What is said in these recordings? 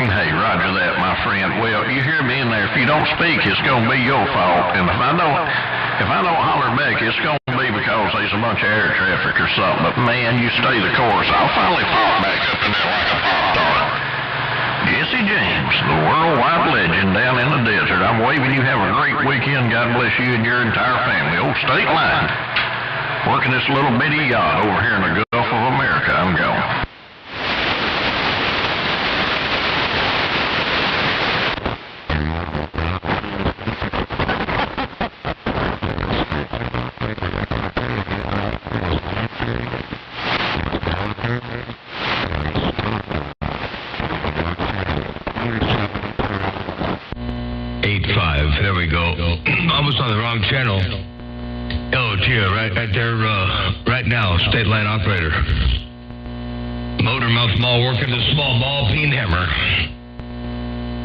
Hey, roger that, my friend. Well, you hear me in there. If you don't speak, it's going to be your fault. And if I don't holler back, it's going to be because there's a bunch of air traffic or something. But man, you stay the course. I'll finally pop back up in there like a pop star. Jesse James, the worldwide legend down in the desert. I'm waving you. Have a great weekend. God bless you and your entire family. Old State Line. Working this little bitty yacht over here in the Gulf of America. I'm going. 8-5, there we go. I was on the wrong channel. LOT, right there, right now, State Line operator. Motor mouth mall working the small ball peen hammer.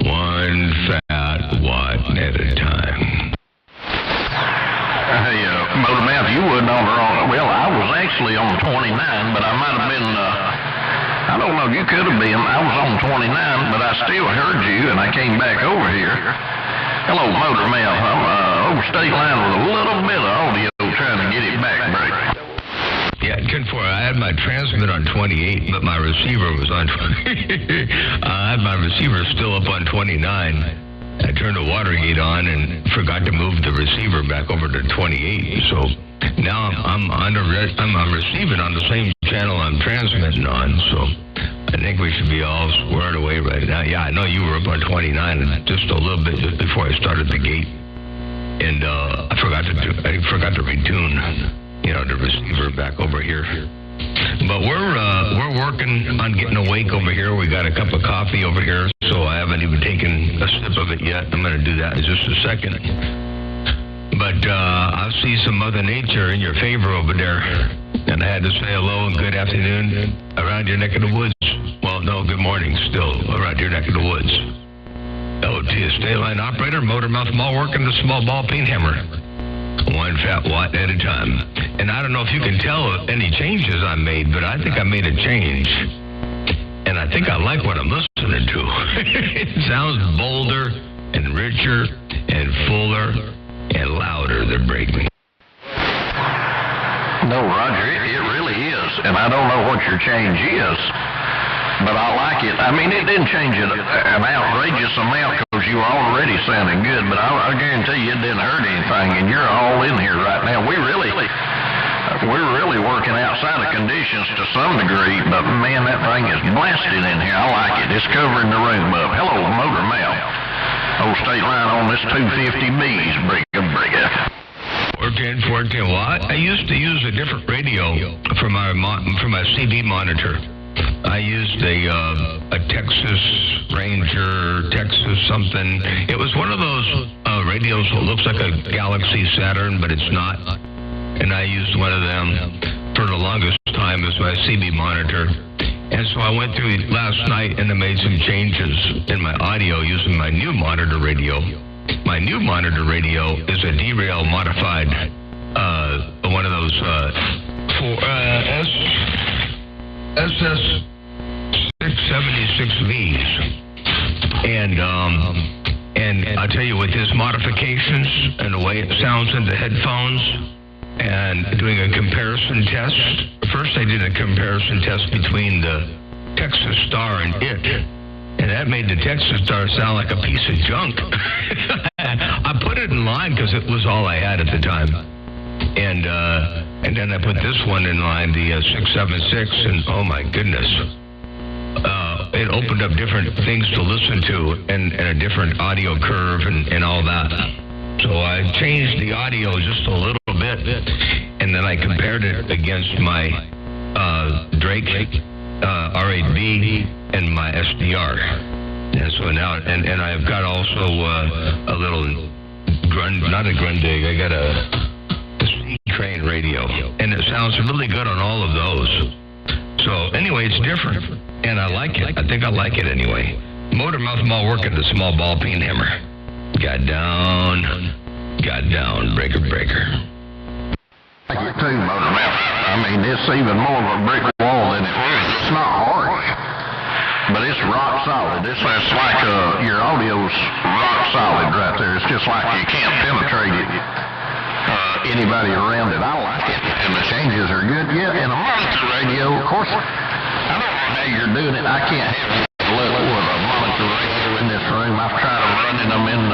One fat watt at a time. Hey, Motor Mouth, you wasn't on the wrong. Well, I was actually on 29, but I might have been, I don't know, you could have been. I was on 29, but I still heard you, and I came back over here. Hello, Motor Mouth. I'm over State Line with a little bit of audio trying to get it back break. Yeah, 10-4. I had my transmit on 28, but my receiver was on 20. I had my receiver still up on 29. I turned the Watergate on and forgot to move the receiver back over to 28. So now I'm receiving on the same channel I'm transmitting on. So I think we should be all squared away right now. Yeah, I know you were up on 29 and just a little bit just before I started the gate, and I forgot to retune, the receiver back over here. But we're working on getting awake over here. We got a cup of coffee over here, so I haven't even taken a sip of it yet. I'm going to do that in just a second. But I see some Mother Nature in your favor over there, and I had to say hello and good afternoon around your neck of the woods. Well, no, good morning still around your neck of the woods. LOT, State Line operator, motor mouth mall working the small ball peen hammer. One fat watt at a time. And I don't know if you can tell any changes I made, but I think I made a change. And I think I like what I'm listening to. It sounds bolder and richer and fuller and louder than Breakme. No, Roger, it really is. And I don't know what your change is, but I like it. I mean, it didn't change it an outrageous amount because you were already sounding good, but I guarantee you it didn't hurt anything, and you're all in here right now. We're really working outside of conditions to some degree, but man, that thing is blasted in here. I like it. It's covering the room up. Hello, Motor Mouth. Old State Line on this 250Bs, brigga. 410. Well, I used to use a different radio for my CD monitor. I used a Texas Ranger, Texas something. It was one of those radios that looks like a Galaxy Saturn, but it's not. And I used one of them for the longest time as my CB monitor. And so I went through last night and I made some changes in my audio using my new monitor radio. My new monitor radio is a derail modified, one of those SS676Vs. And I'll tell you, with his modifications and the way it sounds in the headphones, and doing a comparison test. First I did a comparison test between the Texas Star and it, and that made the Texas Star sound like a piece of junk. I put it in line because it was all I had at the time. And then I put this one in line, the 676, and oh my goodness. It opened up different things to listen to and a different audio curve and all that. So I changed the audio just a little bit, and then I compared it against my Drake R8B and my SDR. And so now, and I've got also a little not a Grundig, I got a C-Train radio, and it sounds really good on all of those. So anyway, it's different, and I like it. I think I like it anyway. Motor mouth mall working the small ball peen hammer. Got down, breaker. I get too, Motor Mouth. I mean, it's even more of a brick wall than it was. It's not harsh, but it's it's rock solid. It's like your audio's rock solid right there. It's just like you can't penetrate it. Anybody around it. I like it, and the changes are good. Yeah, and a monitor radio, of course, I don't know how you're doing it. I can't have with a monitor radio in this room. I've tried running them in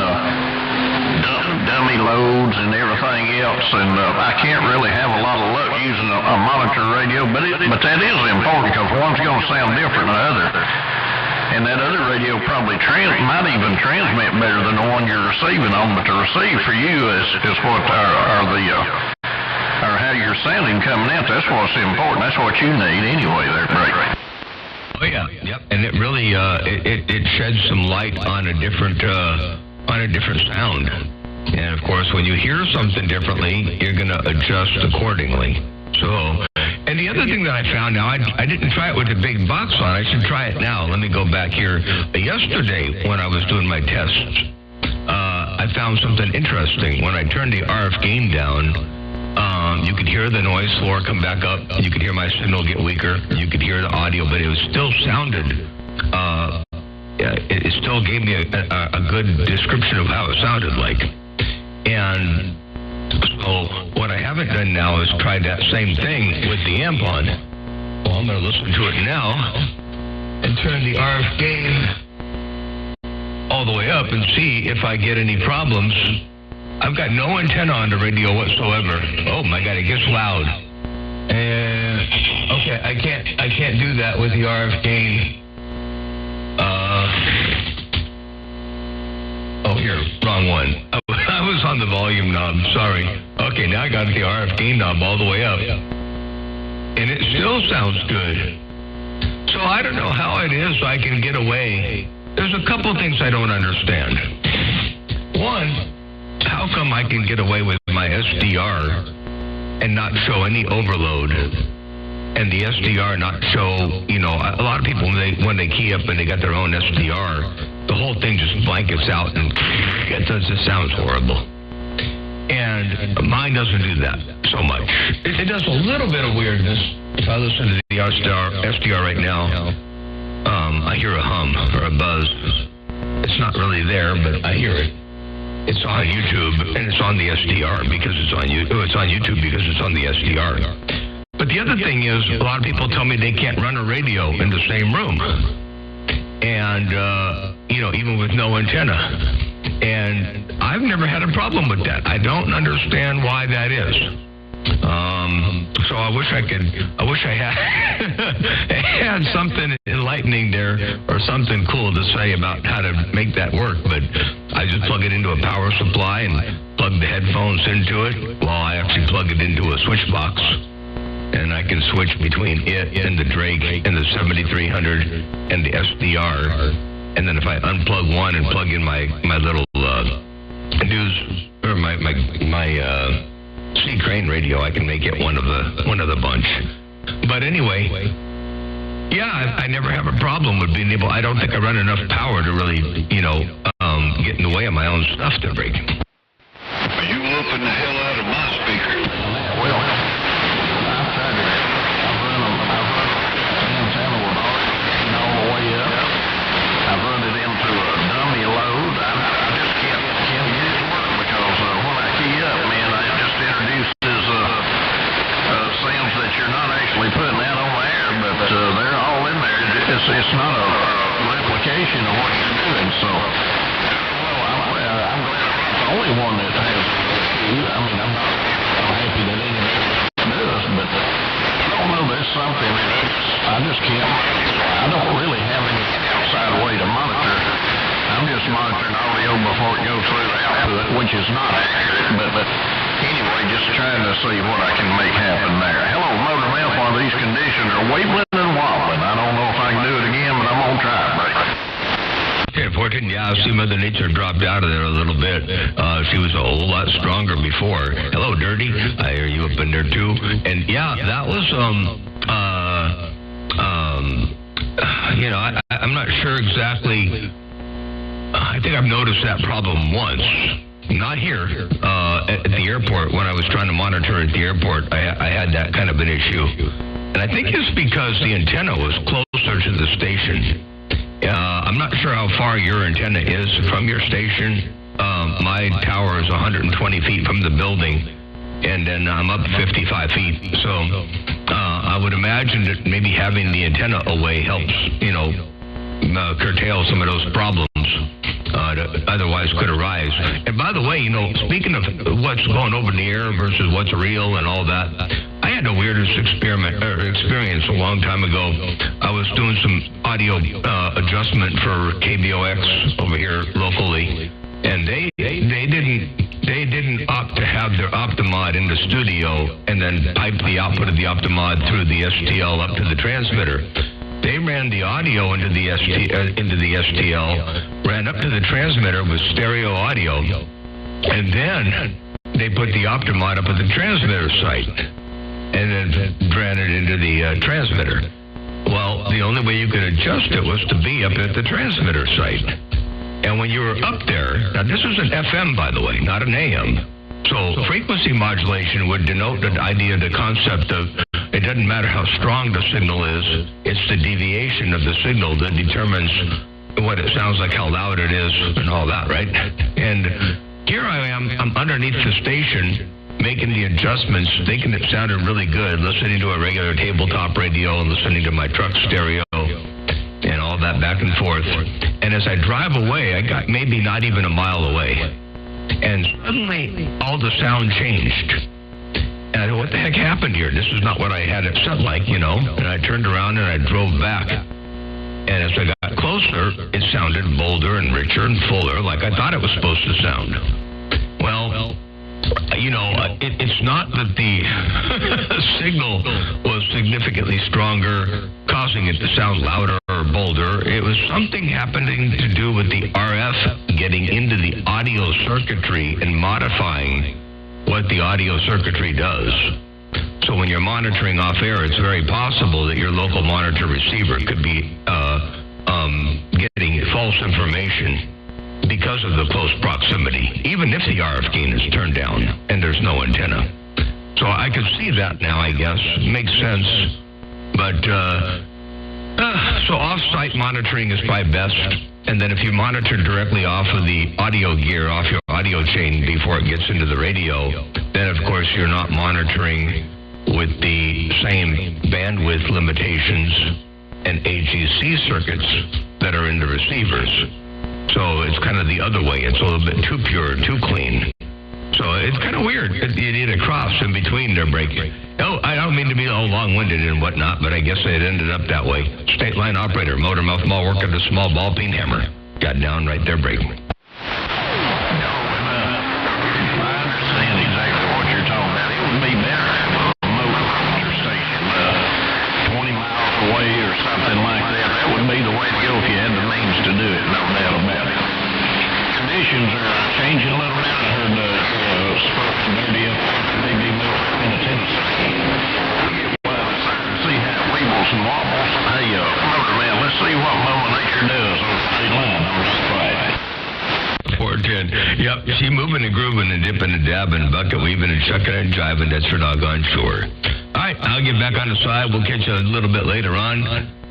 dummy loads and everything else, and I can't really have a lot of luck using a monitor radio, but that is important because one's going to sound different than the other. And that other radio probably might even transmit better than the one you're receiving on, but to receive for you is what or how you're sounding coming out. That's what's important. That's what you need anyway there, Brady. Oh yeah, yep. And it really it sheds some light on a different sound. And of course, when you hear something differently, you're going to adjust accordingly. So, and the other thing that I found now, I didn't try it with the big box on. I should try it now. Let me go back here. Yesterday, when I was doing my tests, I found something interesting. When I turned the RF gain down, you could hear the noise floor come back up. You could hear my signal get weaker. You could hear the audio, but it was still sounded. It still gave me a good description of how it sounded like. And so what I haven't done now is tried that same thing with the amp on. Well, I'm going to listen to it now and turn the RF gain all the way up and see if I get any problems. I've got no antenna on the radio whatsoever. Oh my God, it gets loud. Okay, I can't do that with the RF gain. Oh, here, wrong one. I was on the volume knob, sorry. Okay, now I got the RF gain knob all the way up. And it still sounds good. So I don't know how it is I can get away. There's a couple things I don't understand. One, how come I can get away with my SDR and not show any overload? And the SDR not show, a lot of people, when they key up and they got their own SDR, the whole thing just blankets out and it just sounds horrible. And mine doesn't do that so much. It does a little bit of weirdness. If I listen to the SDR right now, I hear a hum or a buzz. It's not really there, but I hear it. It's on YouTube and it's on the SDR because it's on YouTube because it's on the SDR. But the other thing is, a lot of people tell me they can't run a radio in the same room. And, even with no antenna. And I've never had a problem with that. I don't understand why that is. So I wish I had something enlightening there or something cool to say about how to make that work. But I just plug it into a power supply and plug the headphones into it while I actually plug it into a switch box. And I can switch between it and the Drake and the 7300 and the SDR. And then if I unplug one and plug in my little my C Crane radio, I can make it one of the bunch. But anyway, yeah, I never have a problem with being able. I don't think I run enough power to really, get in the way of my own stuff to break. You whooping the hell out of my speaker. Well, I've tried to. I've run antenna with all the way up. I've run it into a dummy load. I just can't get it to work because when I key up, man, it just introduces sounds that you're not actually putting out on the air, but they're all in there. It's not a replication of what you're doing. So, I'm glad I'm the only one that has. I'm happy that anybody does, but I don't know. There's something. I just can't. I don't really have any outside way to monitor. I'm just monitoring audio before it goes through the output, which is not accurate. But anyway, just trying to see what I can make happen there. Hello, Motor Mouth. While these conditions are wibbling and wobbling, I don't know if I can do it again, but I'm gonna try it, Brady. Okay, Fortune, yeah, I see Mother Nature dropped out of there a little bit. She was a whole lot stronger before. Hello, Dirty. I hear you up in there too. And yeah, that was I'm not sure exactly. I think I've noticed that problem once. Not here, at the airport. When I was trying to monitor at the airport, I had that kind of an issue. And I think it's because the antenna was closer to the station. I'm not sure how far your antenna is from your station. My tower is 120 feet from the building, and then I'm up 55 feet. So I would imagine that maybe having the antenna away helps, curtail some of those problems that otherwise could arise. And by the way, speaking of what's going over the air versus what's real and all that, I had the weirdest experience a long time ago. I was doing some audio adjustment for KBOX over here locally, and they didn't opt to have their Optimod in the studio and then pipe the output of the Optimod through the STL up to the transmitter. They ran the audio into the STL, ran up to the transmitter with stereo audio, and then they put the Optimod up at the transmitter site, and then ran it into the transmitter. Well, the only way you could adjust it was to be up at the transmitter site. And when you were up there, now this was an FM, by the way, not an AM. So frequency modulation would denote the idea, the concept of it doesn't matter how strong the signal is, it's the deviation of the signal that determines what it sounds like, how loud it is, and all that, right? And here I'm underneath the station, making the adjustments, thinking it sounded really good, listening to a regular tabletop radio and listening to my truck stereo and all that back and forth. And as I drive away, I got maybe not even a mile away, and suddenly all the sound changed. And I thought, what the heck happened here? This is not what I had it set like, And I turned around and I drove back. And as I got closer, it sounded bolder and richer and fuller, like I thought it was supposed to sound. Well, it's not that the signal was significantly stronger, causing it to sound louder or bolder. It was something happening to do with the RF getting into the audio circuitry and modifying what the audio circuitry does. So when you're monitoring off air, it's very possible that your local monitor receiver could be getting false information because of the close proximity, even if the RF gain is turned down and there's no antenna. So I can see that now, I guess. Makes sense. But so off-site monitoring is probably best. And then if you monitor directly off of the audio gear, off your audio chain before it gets into the radio, then of course you're not monitoring with the same bandwidth limitations and AGC circuits that are in the receivers. So it's kind of the other way. It's a little bit too pure, too clean. So it's kind of weird. You need a cross in between their breaking. Oh, I don't mean to be all long-winded and whatnot, but I guess it ended up that way. State line operator, motor mouth mall working the small ball peen hammer. Got down right there breaking. I understand exactly what you're talking about. It would be better to have a remote monitor station 20 miles away or something like that. That would be the way to go if you had the means to do it, no doubt about it. Conditions are changing a little bit. I heard spoken dirty up maybe in Tennessee. Well, see how it weebles and wobbles. Hey, motor man, let's see what Mama Nature does on the state line on this Friday. 410. Yep, she moving and grooving and dipping and dabbing, bucket weaving and chucking and jiving. That's for doggone sure. All right, I'll get back on the side. We'll catch you a little bit later on.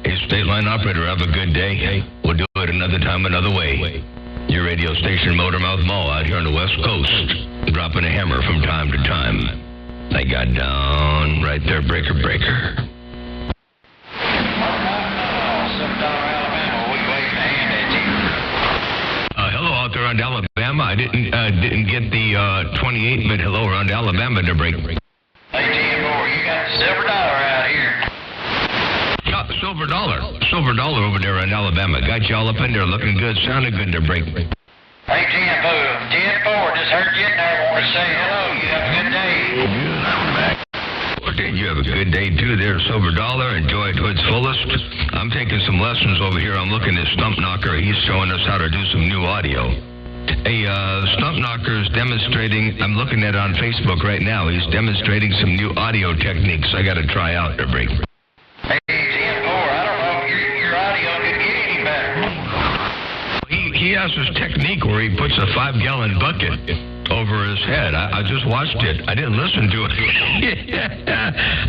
Hey, state line operator, have a good day. Hey, we'll do it another time, another way. Your radio station, Motormouth Mall, out here on the West Coast, dropping a hammer from time to time. I got down right there, breaker. Hello out there around Alabama. I didn't get the 28, but hello around Alabama to break. Hey, T4, you got $silver out here. Yeah, silver dollar over there in Alabama. Got you all up in there looking good, sounding good to break. Hey, T4, just heard you in there. Want to say hello. You have a good day. Good, I'm back. Okay, you have a good day too there, Silver Dollar. Enjoy it to its fullest. I'm taking some lessons over here. I'm looking at Stump Knocker. He's showing us how to do some new audio. Hey, Stump Knocker's demonstrating, I'm looking at it on Facebook right now. He's demonstrating some new audio techniques I got to try out to break. Hey, T4, I don't know if your audio could get any better. He has this technique where he puts a 5-gallon bucket over his head. I just watched it. I didn't listen to it.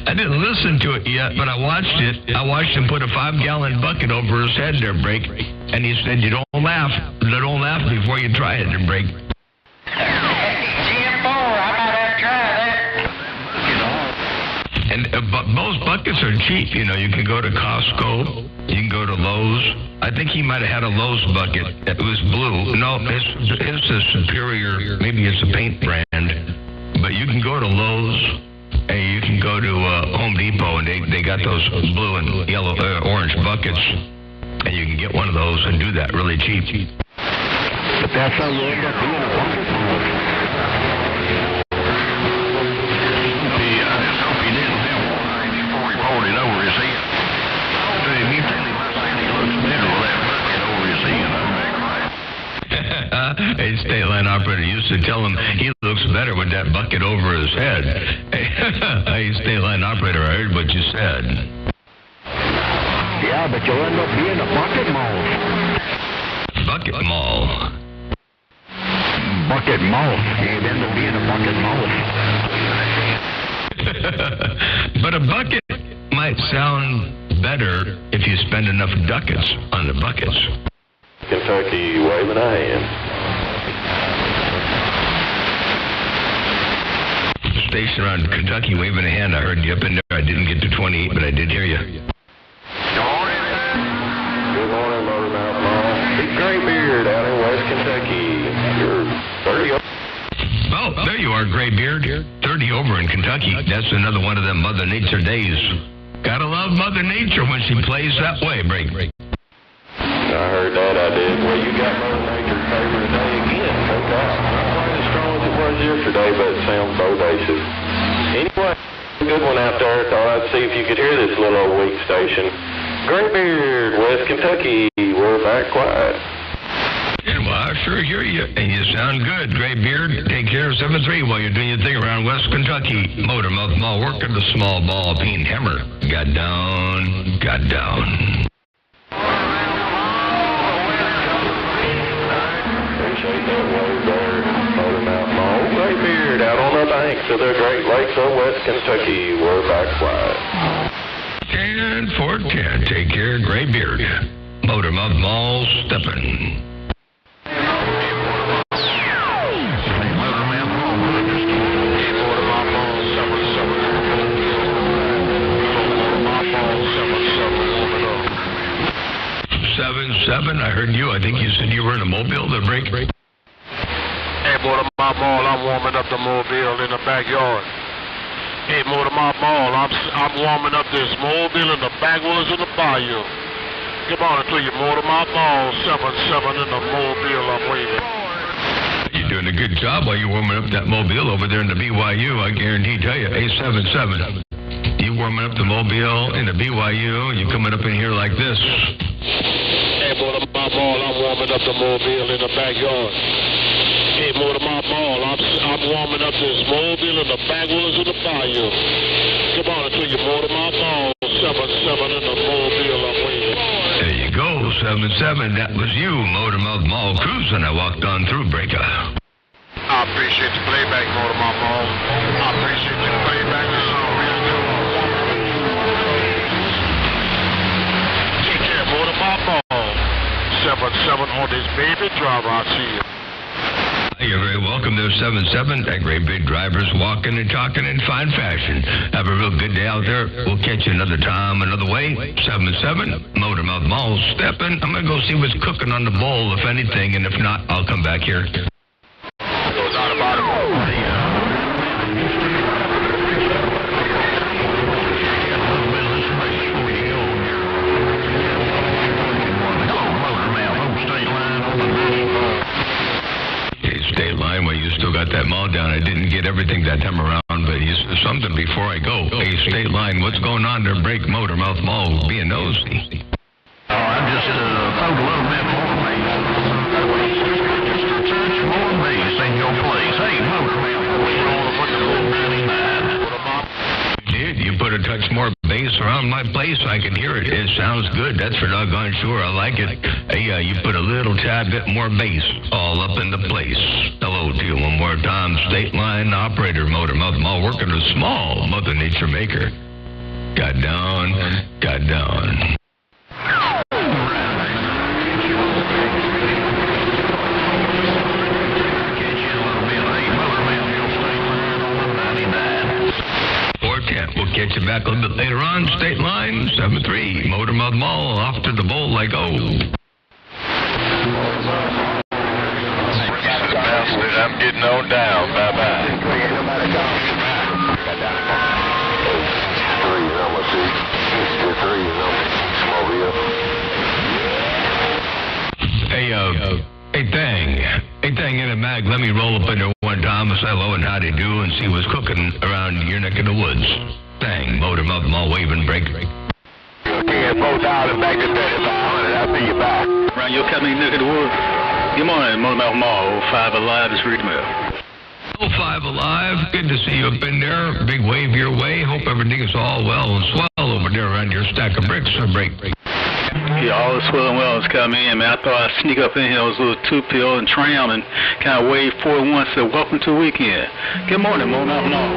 I didn't listen to it yet, but I watched it. I watched him put a 5-gallon bucket over his head there, break. And he said, don't laugh before you try it and break. Gen 4, I might have to try that. And but most buckets are cheap. You know, you can go to Costco, you can go to Lowe's. I think he might have had a Lowe's bucket. It was blue. No, it's a Superior. Maybe it's a paint brand. But you can go to Lowe's and you can go to Home Depot, and they got those blue and yellow, orange buckets, and you can get one of those and do that really cheap. But that's how you end up being a bucket mold. I just hope he didn't have one before he poured it over his head. You tell him I said he looks better with that bucket over his head. A state line operator used to tell him he looks better with that bucket over his head. Hey, state line operator, I heard what you said. Yeah, but you'll end up being a bucket mold. Bucket mall. Bucket mold. You'd end up being a bucket mold. But a bucket might sound better if you spend enough ducats on the buckets. Kentucky waving a hand. Station around Kentucky waving a hand. I heard you up in there. I didn't get to 28, but I did hear you. Good morning, Motormouth Mall. Big Graybeard out in West Kentucky. You're 30. Oh, there you are, Graybeard. 30 over in Kentucky. That's another one of them Mother Nature days. Gotta love Mother Nature when she plays that way, Break. I heard that, I did. Well, you got Mother Nature's favorite day again. No doubt. Not quite as strong as it was yesterday, but it sounds bodacious. Anyway, good one out there. Thought I'd see if you could hear this little old weak station. Graybeard, West Kentucky. We're back quiet. Yeah, well, I sure hear you. And you sound good, Graybeard. Take care of 7-3 while you're doing your thing around West Kentucky. Motormouth Mall working the small ball peen hammer. Got down. Appreciate that word there, Motormouth Mall. Graybeard out on the banks of the Great Lakes of West Kentucky. We're back quiet. And 410. Take care, Graybeard. Motormouth Mall stepping. I heard you. I think you said you were in a mobile to break. Hey, Motormouth Mall, I'm warming up the mobile in the backyard. Hey, Motormouth Mall, I'm warming up this mobile in the backwoods of the bayou. Good morning to you, Motormouth Mall, 7-7 in the mobile, I'm waving. You're doing a good job while you're warming up that mobile over there in the BYU. I guarantee tell you, 877. You warming up the mobile in the BYU, you coming up in here like this. Hey, Motormouth Mall, I'm warming up the mobile in the backyard. Hey, Motormouth Mall, I'm warming up this mobile in the backwoods of the bayou. Good morning to you, Motormouth Mall, 7-7 in the mobile, I'm waving. There you go, 7-7. That was you, Motormouth Mall cruising. I walked on through, Breaker. I appreciate the playback, Motormouth Mall. I appreciate the playback. It's all real good. Take care, Motormouth Mall. 7-7 on this baby driver, I see you. You're very welcome there, 7-7. That great big driver's walking and talking in fine fashion. Have a real good day out there. We'll catch you another time, another way. 7-7, Motormouth Mall stepping. I'm going to go see what's cooking on the bowl, if anything, and if not, I'll come back here. Goes on about it. State line, well, you still got that mall down. I didn't get everything that time around, but something before I go. Hey, state line, what's going on there? Break Motormouth Mall being nosy. Oh, I just throw a little bit more bass. Just a touch more bass in your place. Hey, Motormouth, what's wrong with the little 99? You put a touch more bass around my place, I can hear it. It sounds good. That's for doggone sure. I like it. Hey, you put a little tad bit more bass all up in the place. Hello to you one more time. State line operator, Motormouth Mall, working a small Mother Nature maker. Got down. back a little bit later on. State line 7-3. Motormouth Mall. Off to the bowl I go. I'm getting on down. Bye-bye. Hey, Thang in a mag, let me roll up in there one time and say hello and howdy do and see what's cooking around your neck of the woods. Thang, Motormouth Mall, waving break. Okay, $4 back to 3,500. I'll see you back. Around your company neck of the woods. Good morning, Motormouth Mall, 5 Alive, it's Reed Mill. 05 Alive, good to see you up in there. Big wave your way. Hope everything is all well and swell over there around your stack of bricks or break. Yeah, all the swell and wells come in, man. I thought I'd sneak up in here, those little 2-pill and tram and kind of wave 4-1, said, welcome to the weekend. Good morning, Motormouth Mall.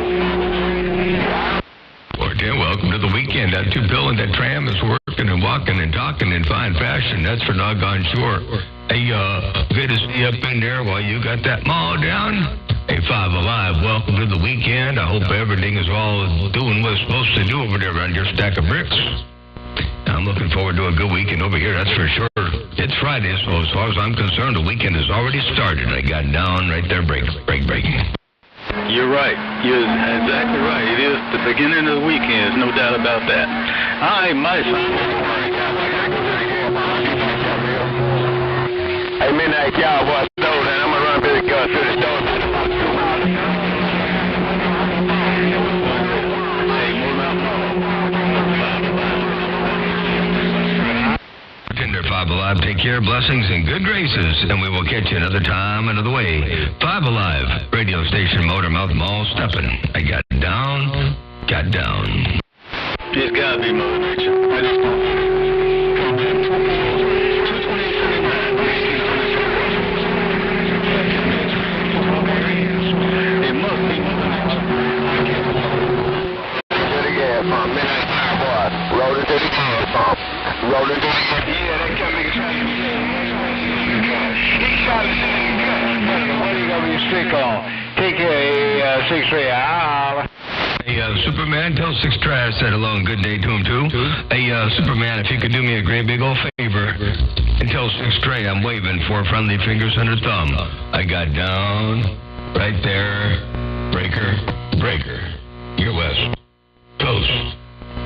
Welcome to the weekend. That 2-pill and that tram is working and walking and talking in fine fashion. That's for doggone sure. Hey, good to see you up in there while you got that mall down. Hey, 5 Alive, welcome to the weekend. I hope everything is all doing what it's supposed to do over there around your stack of bricks. I'm looking forward to a good weekend over here, that's for sure. It's Friday, so as far as I'm concerned, the weekend has already started. I got down right there, break. You're right. You're exactly right. It is the beginning of the weekend. There's no doubt about that. All right, my son. Hey, Midnight Cowboy, store, then I'm going to run to the gun to the store. Tender 5 Alive, take care, blessings and good graces, and we will catch you another time, another way. 5 Alive, radio station, Motormouth Mall, stepping. I got down. It's got to be Mother Nature. It must be Mother Nature. To the gas pump, Midnight Cowboy, rolling to the gas pump, rolling to the gas pump. Yeah, that can make sense. He shot us in the gut. What are you going to be strict on? Take care, 6-3. I'll... Hey, Superman, tell 6 Trash said hello and good day to him, too. Hey, Superman, if you could do me a great big old favor and tell 6 Trey I'm waving 4 friendly fingers and a thumb. I got down, right there, breaker. You're west, close,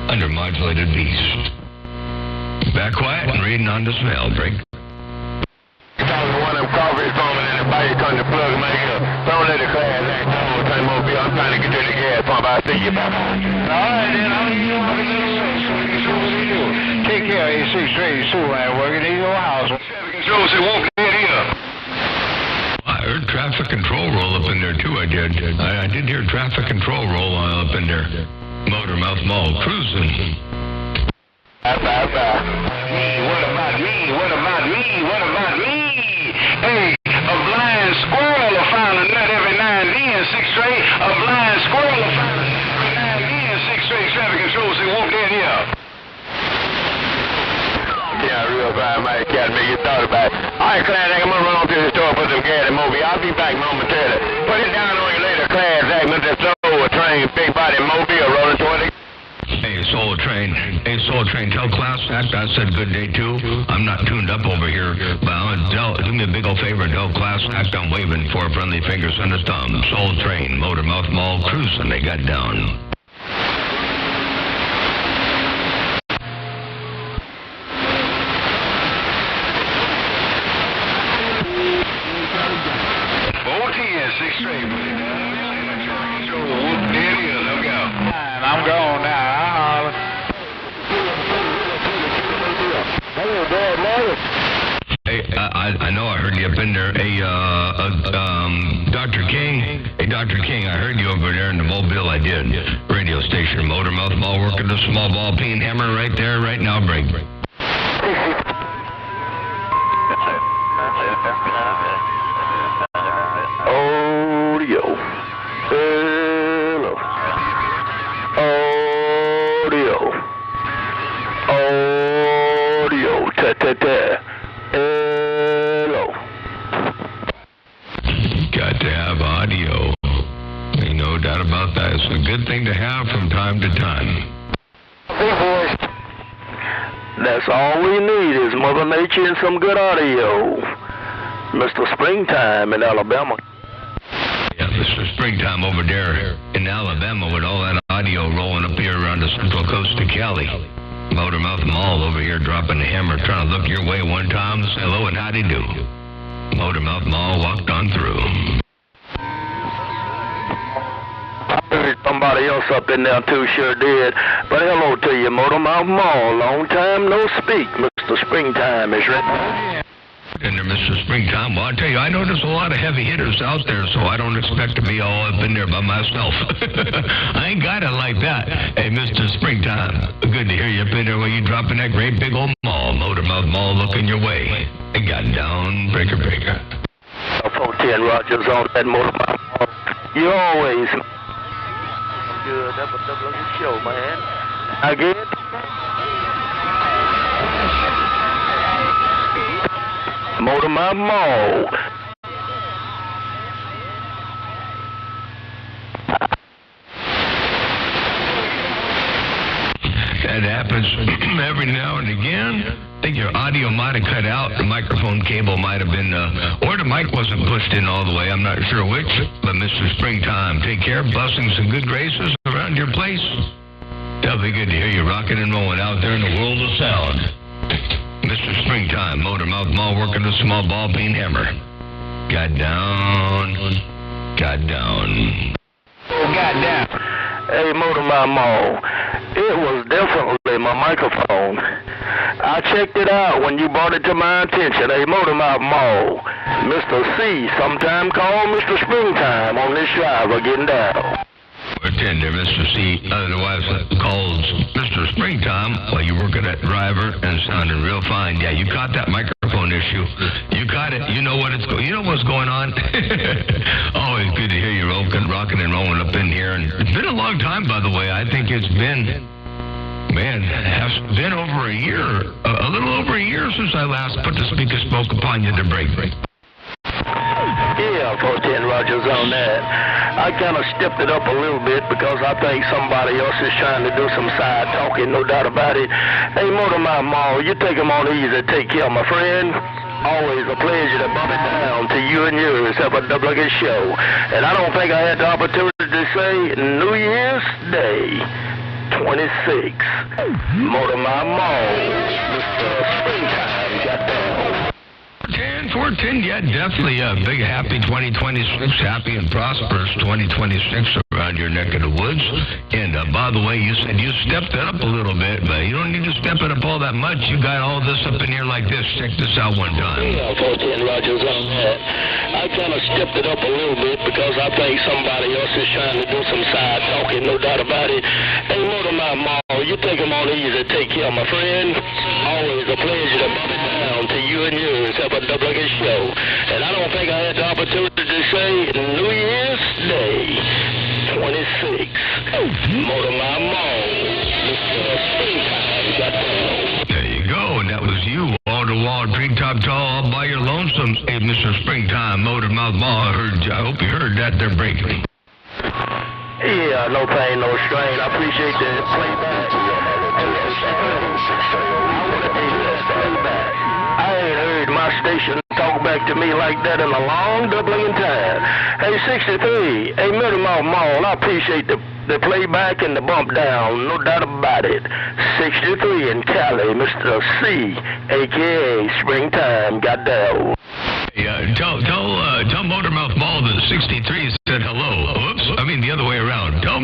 undermodulated beast. Back quiet and reading on the smell, break. One of them coffees foaming in the bike, turn the plug, make it. Don't let the class act the whole time, Mobile. I'm trying to get to the gas pump. I'll see you back. All right, then. I'll see you on the little. Take care, A6 Superman working in your house. Traffic control said won't get here. I heard traffic control roll up in there, too, I did. I did hear traffic control roll up in there. Motormouth Mall, cruising. Bye. What about me? Hey, a blind squirrel will find a nut every now and then, 6 Trey. A blind squirrel will find a nut every now and then, 6 Trey. Traffic control said won't get here. Yeah, real fine, Mike. Got me. You thought about it. All right, Class Act, I'm going to run on to the store for some gas and Moby. I'll be back momentarily. Put it down on you later, Class Act. Mr. Soul Train, big body Mobile rolling toward the... Hey, Soul Train, tell Class Act I said good day, too. I'm not tuned up over here, but do me a big old favor and tell Class Act I'm waving 4 friendly fingers and a thumb. Soul Train, Motormouth Mall, cruising, they got down. I'm gone now. Hey, I know I heard you up in there. Hey, Dr. King. Hey, Dr. King, I heard you over there in the Mobile. I did. Radio station, Motormouth Mall, working the small ball peen hammer right there, right now, break. Audio. Hello. Audio. Ta-ta-ta. Hello. Got to have audio. Ain't no doubt about that. It's a good thing to have from time to time. That's all we need is Mother Nature and some good audio. Mr. Springtime in Alabama. Yeah, Mr. Springtime over there in Alabama with all that audio rolling up here around the central coast of Cali. Motormouth Mall over here dropping the hammer, trying to look your way one time, say hello and howdy do. Motormouth Mall walked on through. Somebody else up in there too, sure did. But hello to you, Motormouth Mall. Long time no speak. Mr. Springtime is ready. And there, Mr. Springtime, well, I tell you, I know there's a lot of heavy hitters out there, so I don't expect to be all up in there by myself. I ain't got it like that. Hey, Mr. Springtime, good to hear you up in there while you dropping that great big old mall. Motormouth Mall looking your way. It got down, breaker. 410 Rogers on that Motormouth Mall. You always... Good, that's a double show, man. Again? Motormouth Mall. That happens every now and again. I think your audio might have cut out. The microphone cable might have been, or the mic wasn't pushed in all the way. I'm not sure which. But Mr. Springtime, take care. Blessings and good graces around your place. That'll be good to hear you rocking and rolling out there in the world of sound. Mr. Springtime, Motormouth Mall working a small ball peen hammer. Got down. Hey, Motormouth Mall. It was definitely my microphone. I checked it out when you brought it to my attention. Hey, Motormouth Mall. Mr. C, sometime call Mr. Springtime on this driver getting down. Attend there, Mr. C, otherwise called Mr. Springtime while you're working that driver and sounding real fine. Yeah, you caught that microphone issue. You caught it. You know what's going on. Always good to hear you rocking and rolling up in here. And it's been a long time, by the way. I think it's been, has been over a year, a little over a year since I last put the speaker spoke upon you to break. Yeah, 410 Rogers on that. I kind of stepped it up a little bit because I think somebody else is trying to do some side talking, no doubt about it. Hey, Motormouth Mall, you take them on easy. Take care, my friend. Always a pleasure to bump it down to you and yours. Have a double good show. And I don't think I had the opportunity to say New Year's Day 26. Motormouth Mall, Mr. Springtime got down. 410, yeah, definitely a big happy 2026, happy and prosperous 2026 around your neck of the woods. And by the way, you said you stepped it up a little bit, but you don't need to step it up all that much. You got all this up in here like this. Check this out one time. Yeah, 410 Rogers on that. I kind of stepped it up a little bit because I think somebody else is trying to do some side talking, no doubt about it. Hey, Motormouth Mall, you take them on easy. Take care, my friend. Always a pleasure to bump it down to you and yours. Have a double good show. And I don't think I had the opportunity to say New Year's Day 26. Motormouth Mall, Mr. Springtime got down. There you go, and that was you, wall-to-wall, treetop tall, all by your lonesome. Hey, Mr. Springtime, Motormouth Mall, I hope you heard that there breaking. Yeah, no pain, no strain. I appreciate the playback. I ain't heard my station talk back to me like that in a long doubling time. Hey, 63. Hey, Motormouth Mall, I appreciate the playback and the bump down, no doubt about it. 63 in Cali, Mr. C, a.k.a. Springtime, got down. Hey, tell Motormouth Mall that 63 said hello. Whoops, I mean the other way around. Tell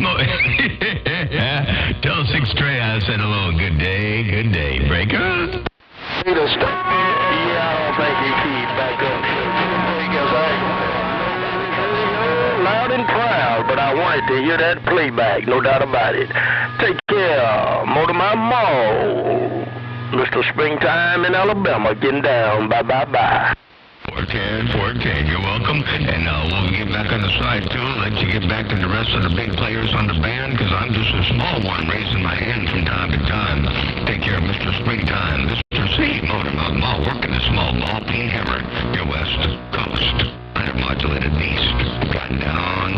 63 I said hello. Good day, breaker. Yeah, I don't think he keeps back up. Because loud and proud, but I wanted to hear that playback, no doubt about it. Take care, Motormouth Mall. Mr. Springtime in Alabama, getting down. Bye. 410, you're welcome. And we'll get back on the side, too. Let you get back to the rest of the big players on the band, because I'm just a small one raising my hand from time to time. Take care of Mr. Springtime. Mr. C, Motormouth Mall, working a small ball peen hammer. Your West Coast, undermodulated beast. Got down.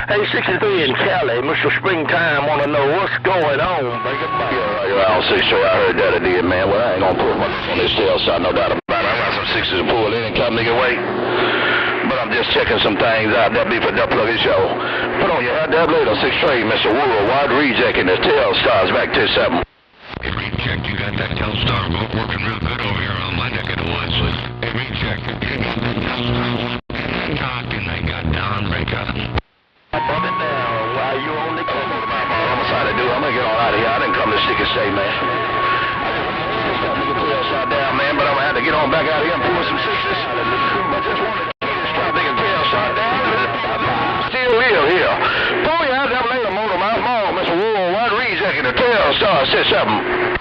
Hey, 63 in Cali, Mr. Springtime want to know what's going on. You're out 6 straight. I heard that I did, man. Well, I ain't gonna put my on this tail side, no doubt about it. I got some 6s to pull in and come nigga wait. But I'm just checking some things out. That'll be for the plug show. Put on your head later, 6 straight, Mr. Worldwide Reject, and the tail stars back to 7. Hey, Reject, you got that Telstar working real good over here on my neck of the woods. Hey, Reject, you got that Telstar talking. I got down, break up. Above it down while you on the cover. I'm decided to do. I'm gonna get on out of here. I didn't come to stick and stay, man. Upside down, man, but I'm gonna have to get on back out here and pull some 6s. I just wanted to try to take a tail shot down. Still here. Pull you out there later, Motor Mouth Mall, Mr. Worldwide Reject, and the tail star 6-7.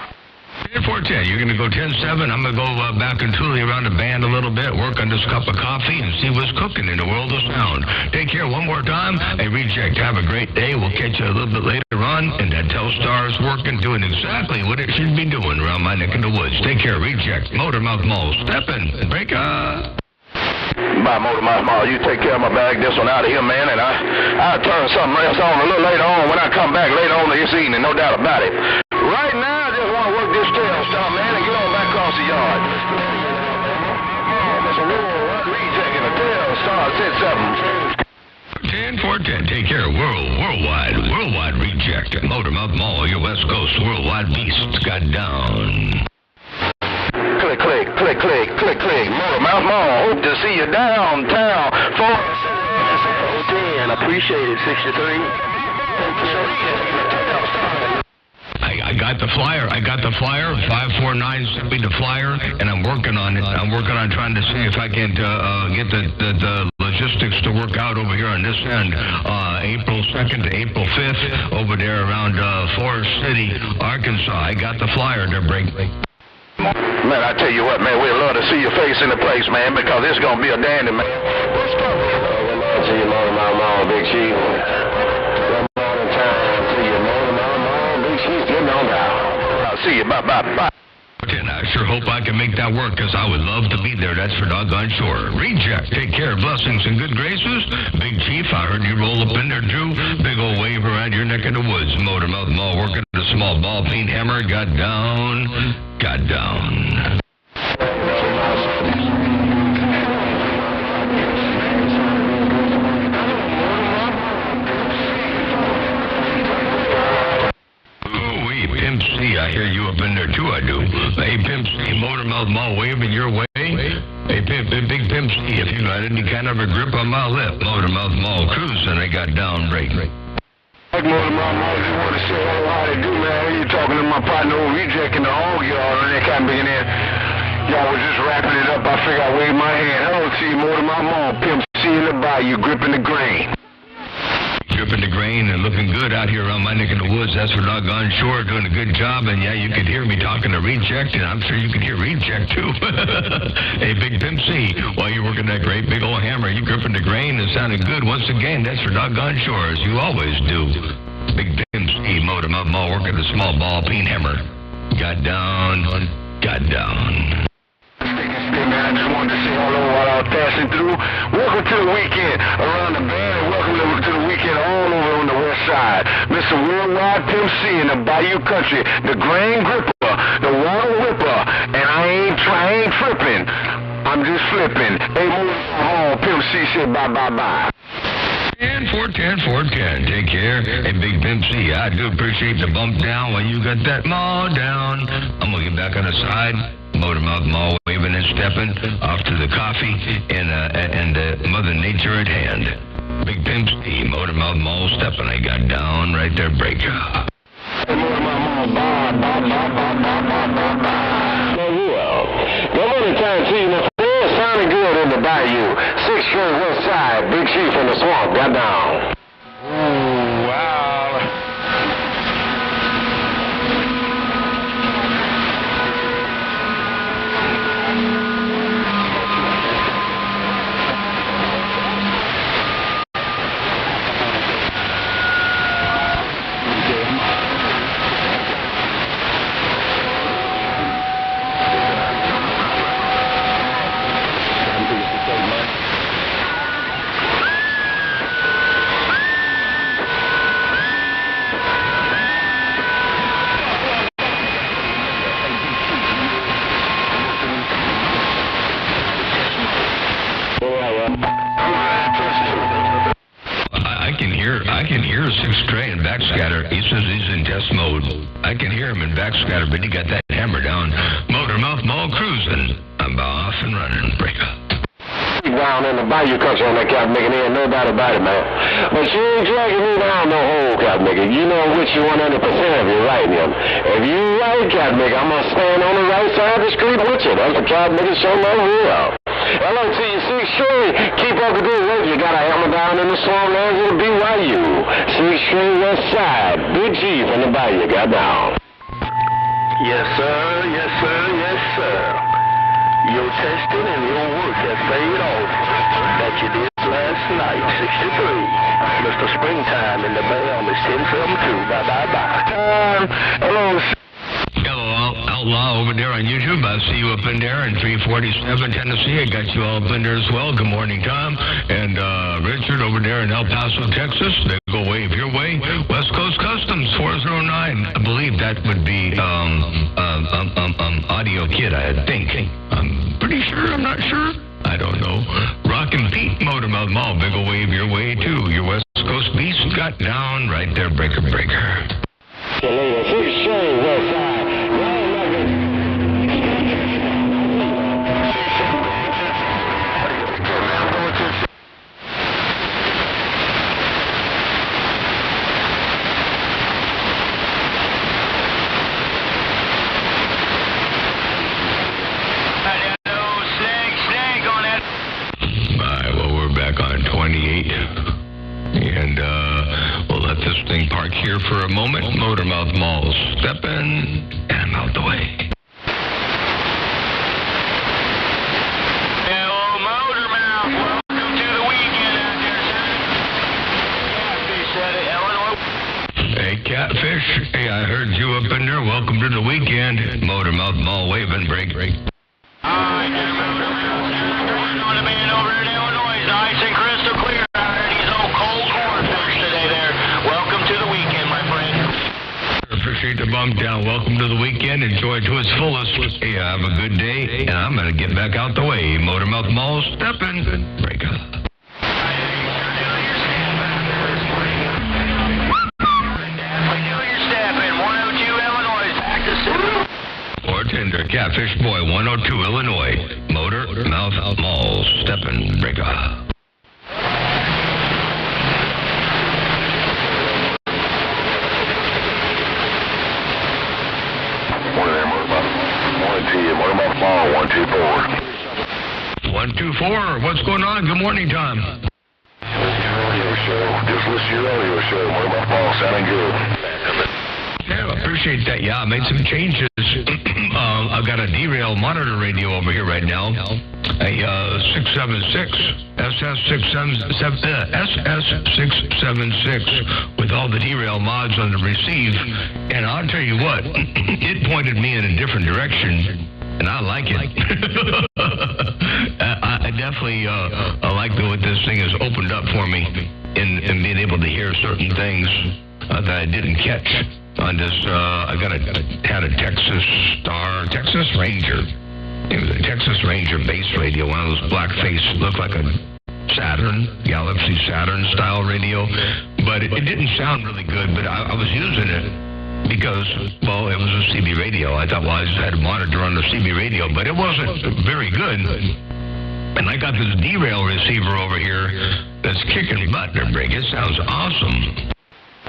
410, you're going to go 10-7. I'm going to go back and truly around the band a little bit, work on this cup of coffee, and see what's cooking in the world of sound. Take care one more time. Hey, Reject, have a great day. We'll catch you a little bit later on. And that Telstar is working, doing exactly what it should be doing around my neck of the woods. Take care, Reject. Motormouth Mall, steppin', break up. Bye, Motormouth Mall. You take care of my bag, this one out of here, man, and I'll turn something else on a little later on when I come back later on this evening, no doubt about it. Right now, I just want to work this tail stop, man, and get on back across the yard. Mr. Worldwide Reject and the tail star 6-7. 10-410, take care. Worldwide Reject at Motormouth Mall, your West Coast worldwide beast got down. Click, click, click, click, click, click. Motormouth Mall, hope to see you downtown. 10, appreciate it, 63. I got the flyer. 549 sent me the flyer, and I'm working on it. I'm working on trying to see if I can get the logistics to work out over here on this end. April 2nd to April 5th over there around Forest City, Arkansas. I got the flyer to bring. Man, I tell you what, man, we'd love to see your face in the place, man, because it's going to be a dandy, man. See you, Motormouth Mall, Big Chief. Good morning time to you, Motormouth Mall, Big Chief. Getting on down. I'll see you. Bye. And I sure hope I can make that work, because I would love to be there. That's for doggone sure. Reject, take care. Blessings and good graces. Big Chief, I heard you roll up in there, too. Big old wave around your neck of the woods. Motormouth Mall working the small ball peen hammer. Got down. Pimp C, I hear you up in there too, I do. Hey, Pimp C, Motormouth Mall waving your way. Hey, Big Pimp C, if you got any kind of a grip on my lip, Motormouth Mall cruising, I got down break. Motormouth Mall, if you want to say hello, how they do, man. You're talking to my partner, Reject in the hog yard, and they kind of being there. Y'all was just wrapping it up. I figured I'd wave my hand. Hello to you, Motormouth Mall, Pimp C in the bayou, gripping the grain. Dripping the grain and looking good out here around my neck of the woods. That's for doggone sure, doing a good job. And yeah, you could hear me talking to Reject, and I'm sure you could hear Reject too. Hey, Big Pimp C, while you're working that great big old hammer, you gripping the grain and sounding good once again. That's for doggone sure, as you always do. Big Pimp C, Motormouth Mall working the small ball peen hammer. Got down. Man, I just wanted to say hello while I was passing through. Welcome to the weekend around the band, and welcome to the weekend all over on the west side. Mr. Worldwide Pimp C in the Bayou Country, the grain gripper, the water whipper, and I ain't tripping. I'm just flipping. Hey, Motormouth Pimp C said bye. 410. Take care. Hey, Big Pimp C, I do appreciate the bump down while you got that mall down. I'm going to get back on the side. Motormouth Mall waving and stepping off to the coffee and Mother Nature at hand. Big Pimp C, Motormouth Mall stepping. I got down right there, break. Motormouth Mall, bye. Well, good morning time to you, my friend. Sounding good in the bayou. 6th Street West Side, Big Chief in the swamp, got down. Ooh, wow. hear 6 Trey in backscatter. He says he's in test mode. I can hear him in backscatter, but he got that hammer down. Motor Mouth Mall cruising. I'm off and running. Break up. Down in the bayou country on that Captain Mickey, there ain't no doubt about it, man. But you ain't dragging me down no hole, Captain Mickey. You know which you 100% if you're right, him. If you right, Captain Mickey, I'm going to stand on the right side of the street with you. That's the Captain Mickey show over here. Hello to you, 6 Trey. Keep up the good work. You got a hammer down in the swamplands of the BYU. 6 Trey West Side. Big Chief in the bayou got down. Yes, sir. Yes, sir. Yes, sir. Your testing and your work has paid off. That you did last night, 63. Mr. Springtime in the Bam is 1072. Bye. Hello. Hello, Outlaw over there on YouTube. I see you up in there in 347 Tennessee. I got you all up in there as well. Good morning, Tom. And Richard over there in El Paso, Texas. They go wave your way. West Coast Customs 409. I believe that would be Audio Kid, I think. I'm pretty sure. I'm not sure. I don't know. Rockin' Pete, Motormouth Mall. Big ol' wave your way too. Your West Coast Beast got down right there. Breaker. Hello, 6 Trey West Side. Here for a moment, Motormouth Mall. Step in and out the way. Hello, Motormouth. Welcome to the weekend out there, sir. Catfish out of Illinois. Hey, Catfish. Hey, I heard you up in there. Welcome to the weekend. Motormouth Mall waving. Break. All right, Motormouth. On the man over in Illinois. Nice and crystal clear out there. These old cold cornfish today there. Welcome to the weekend, my friend. Appreciate the bump down. Welcome to the weekend. Enjoy it to its fullest. Hey, have a good day, and I'm going to get back out the way. Motormouth Mall, step in. Break up. Tender Catfish Boy 102 Illinois. Motormouth Mall, step in. Break up. Motormouth Mall 124. 124. What's going on? Good morning, Tom. Radio show. Just listen to your radio show. Motormouth Mall sounding good. Yeah, I appreciate that. Yeah, I made some changes. I've got a derail monitor radio over here right now. A 676 SS676 with all the derail mods on the receive. And I'll tell you what, it pointed me in a different direction. And I like it. I definitely like what this thing has opened up for me in being able to hear certain things that I didn't catch on this. I had a Texas Ranger. It was a Texas Ranger base radio, one of those black face, looked like a Galaxy Saturn style radio, but it didn't sound really good. But I was using it because, well, it was a CB radio. I thought, well, I just had a monitor on the CB radio, but it wasn't very good. And I got this derail receiver over here that's kicking butt and break. It sounds awesome.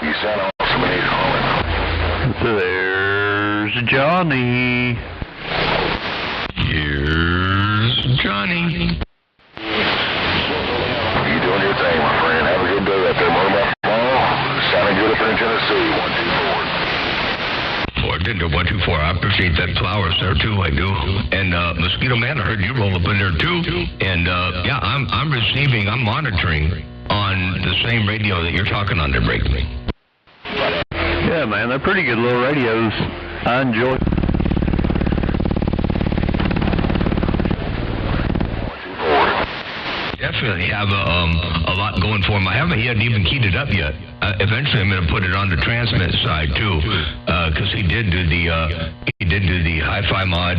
You sound awesome when he's calling. There's Johnny. Here's Johnny. You doing your thing, my friend. Have a good day up there, Motormouth Mall. Sounding good up there in Tennessee, 124. Tender 124. I appreciate that flowers there too. I do. And Mosquito Man, I heard you roll up in there too. And yeah, I'm monitoring on the same radio that you're talking on there, Break. Yeah, man, they're pretty good little radios. I enjoy. Definitely have a lot going for him. I haven't yet even keyed it up yet. Eventually, I'm going to put it on the transmit side too, because he did do the hi-fi mod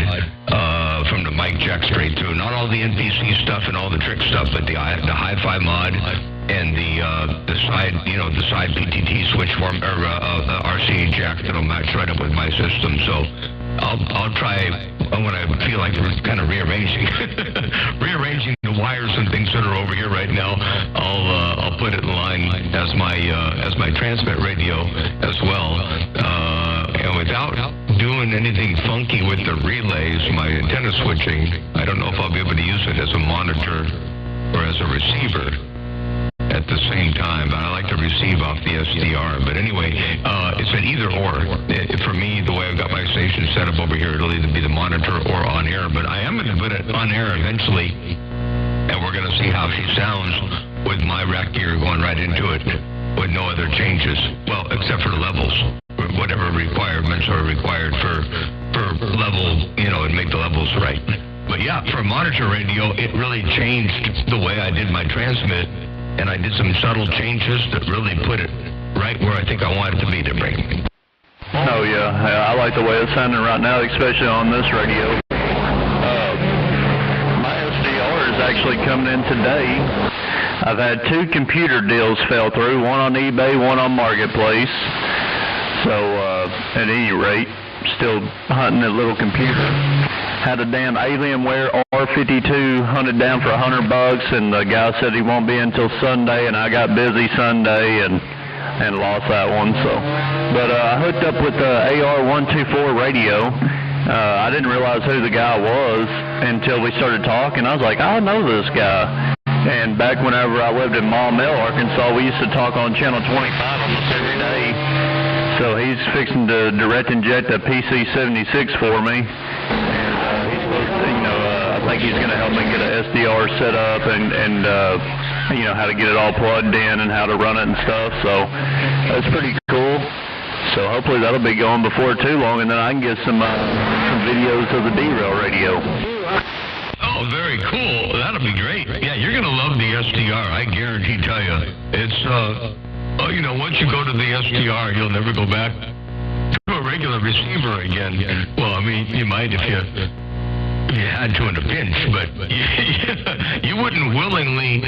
from the mic jack straight through. Not all the NPC stuff and all the trick stuff, but the hi-fi mod and the side, the side PTT switch form or RCA jack that'll match right up with my system. So I'll try when I feel like kind of rearranging the wires and things that are over here right now. I'll put it in line as my transmit radio as well, and without doing anything funky with the relays, my antenna switching, I don't know if I'll be able to use it as a monitor or as a receiver at the same time. I like to receive off the SDR, but anyway, it's an either or. For me, the way I've got my station set up over here, it'll either be the monitor or on air, but I am going to put it on air eventually, and we're going to see how she sounds with my rack gear going right into it with no other changes, well, except for the levels, whatever requirements are required for level, and make the levels right. But yeah, for monitor radio, it really changed the way I did my transmit, and I did some subtle changes that really put it right where I think I want it to be to bring. Oh, yeah. I like the way it's sounding right now, especially on this radio. My SDR is actually coming in today. I've had 2 computer deals fell through, one on eBay, one on Marketplace. So, at any rate, still hunting that little computer. Had a damn Alienware R52 hunted down for $100, and the guy said he won't be until Sunday, and I got busy Sunday and lost that one. So, but I hooked up with the AR124 radio. I didn't realize who the guy was until we started talking. I was like, I know this guy. And back whenever I lived in Maumelle, Arkansas, we used to talk on Channel 25 almost every day. So he's fixing to direct inject a PC-76 for me. I think he's going to help me get an SDR set up and how to get it all plugged in and how to run it and stuff. So that's pretty cool. So hopefully that'll be going before too long, and then I can get some videos of the derail radio. Oh, very cool. That'll be great. Yeah, you're going to love the SDR, I guarantee tell you. It's, once you go to the SDR, you'll never go back to a regular receiver again. Well, I mean, you might if you had to in a pinch, but you wouldn't willingly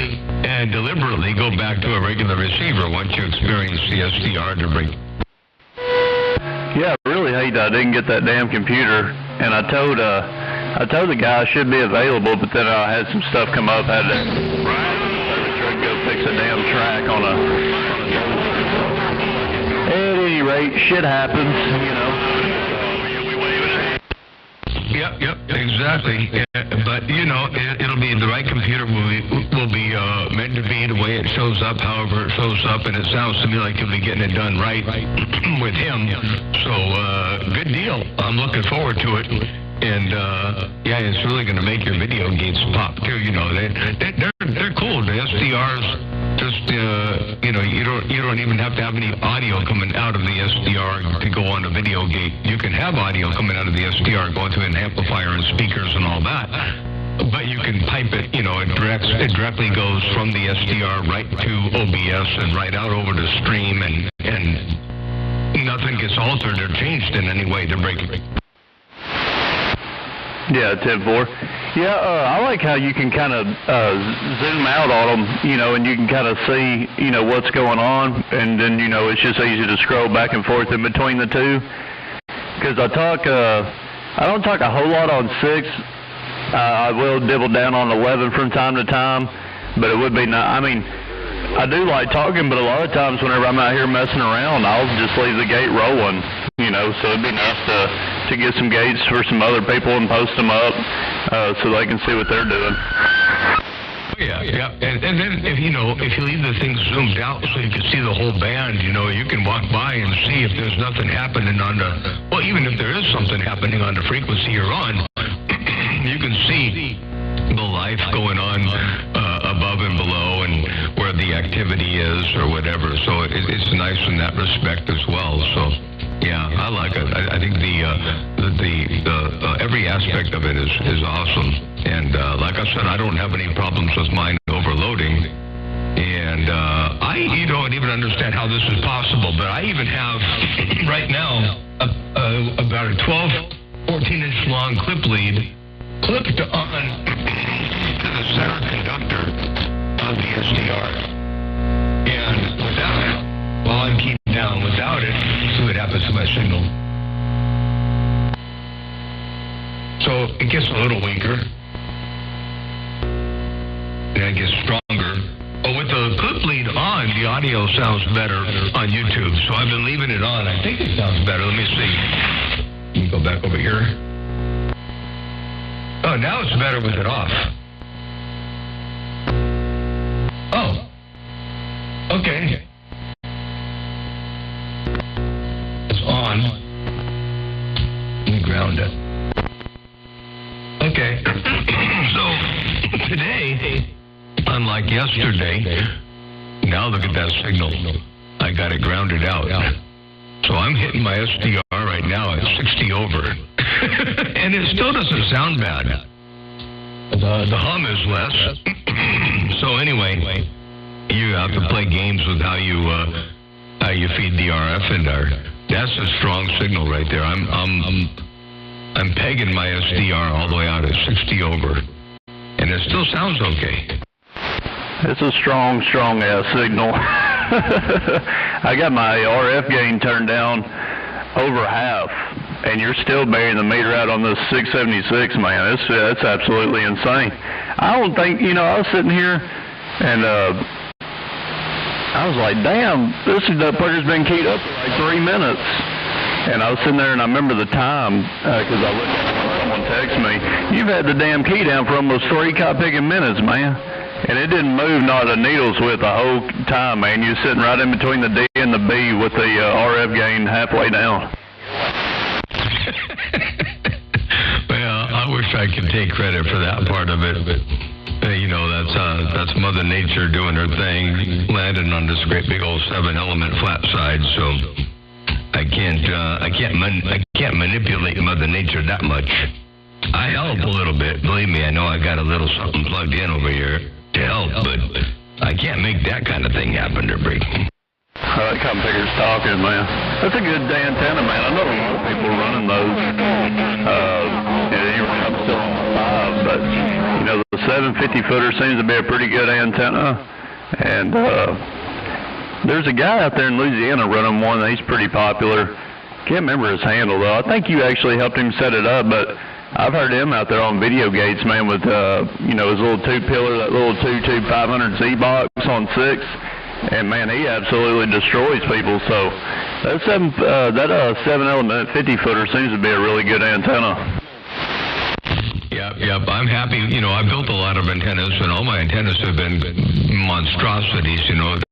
and deliberately go back to a regular receiver once you experience the SDR to bring. Yeah, I really hate I didn't get that damn computer, and I told the guy I should be available, but then I had some stuff come up, had to go fix a damn track on a At any rate, shit happens, Yep, exactly. But it'll be the right computer will be meant to be the way it shows up, however it shows up, and it sounds to me like you'll be getting it done right with him. So good deal. I'm looking forward to it. And it's really going to make your video gates pop too. They're cool. The SDRs. Just you don't even have to have any audio coming out of the SDR to go on the video gate. You can have audio coming out of the SDR going through an amplifier and speakers and all that. But you can pipe it, it directly goes from the SDR right to OBS and right out over the stream, and nothing gets altered or changed in any way to break it. Yeah, 10-4. Yeah, I like how you can kind of zoom out on them, and you can kind of see, what's going on, and then, it's just easy to scroll back and forth in between the two. Because I don't talk a whole lot on 6. I will dibble down on 11 from time to time, but it would be not. I mean, I do like talking, but a lot of times whenever I'm out here messing around, I'll just leave the gate rolling, so it'd be nice to get some gates for some other people and post them up so they can see what they're doing. Yeah. And then if you leave the thing zoomed out so you can see the whole band, you can walk by and see if there's nothing happening even if there is something happening on the frequency you're on, you can see the life going on above and below and where the activity is or whatever. So it's nice in that respect as well. So yeah, I like it. I think the every aspect of it is awesome. And like I said, I don't have any problems with mine overloading. And I don't even understand how this is possible, but I even have right now about a 14-inch long clip lead clipped on to the center conductor of the SDR. And without it, while I'm keyed down, without it, see what happens to my signal. So it gets a little weaker. And it gets stronger. But with the clip lead on, the audio sounds better on YouTube. So I've been leaving it on. I think it sounds better. Let me see. Let me go back over here. Oh, now it's better with it off. Oh. Okay. It's on. Let me ground it. Okay. So, today, unlike yesterday, now look at that signal. I got it grounded out. So I'm hitting my SDR right now at 60 over. And it still doesn't sound bad. The hum is less. So anyway, you have to play games with how you feed the RF in there. That's a strong signal right there. I'm pegging my SDR all the way out at 60 over. And it still sounds okay. It's a strong ass signal. I got my RF gain turned down over half, and you're still burying the meter out on this 676, man. That's absolutely insane. I don't think, I was sitting here, and I was like, damn, this fucker's been keyed up for like 3 minutes. And I was sitting there, and I remember the time, because I looked at it when someone texted me. You've had the damn key down for almost 3 cop-picking minutes, man. And it didn't move not a needle's width the whole time, man. You're sitting right in between the D and the B with the RF gain halfway down. Well, I wish I could take credit for that part of it. That's Mother Nature doing her thing, landing on this great big old 7-element flat side. So I can't manipulate Mother Nature that much. I help a little bit. Believe me, I know I got a little something plugged in over here to help, but I can't make that kind of thing happen to break. That cop-picker's talking, man. That's a good antenna, man. I know a lot of people running those. I'm still on 5, but the 750-footer seems to be a pretty good antenna. And there's a guy out there in Louisiana running one. He's pretty popular. Can't remember his handle though. I think you actually helped him set it up, but I've heard him out there on video gates, man, with his little 2-pillar, that little 2-tube 500Z box on 6. And man, he absolutely destroys people. So that 7-element 50-footer seems to be a really good antenna. Yep. I'm happy. I built a lot of antennas, and all my antennas have been monstrosities.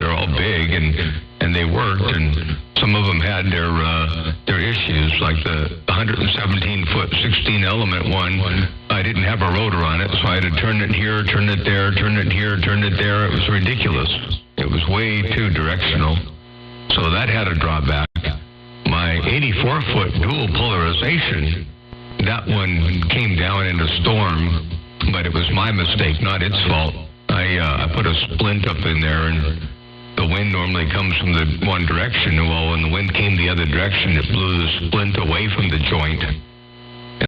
They're all big, and they worked. And some of them had their issues, like the 117-foot 16-element one. I didn't have a rotor on it, so I had to turn it here, turn it there, turn it here, turn it there. It was ridiculous. It was way too directional. So that had a drawback. My 84-foot dual polarization, that one came down in a storm, but it was my mistake, not its fault. I put a splint up in there, and the wind normally comes from the one direction. Well, when the wind came the other direction, it blew the splint away from the joint.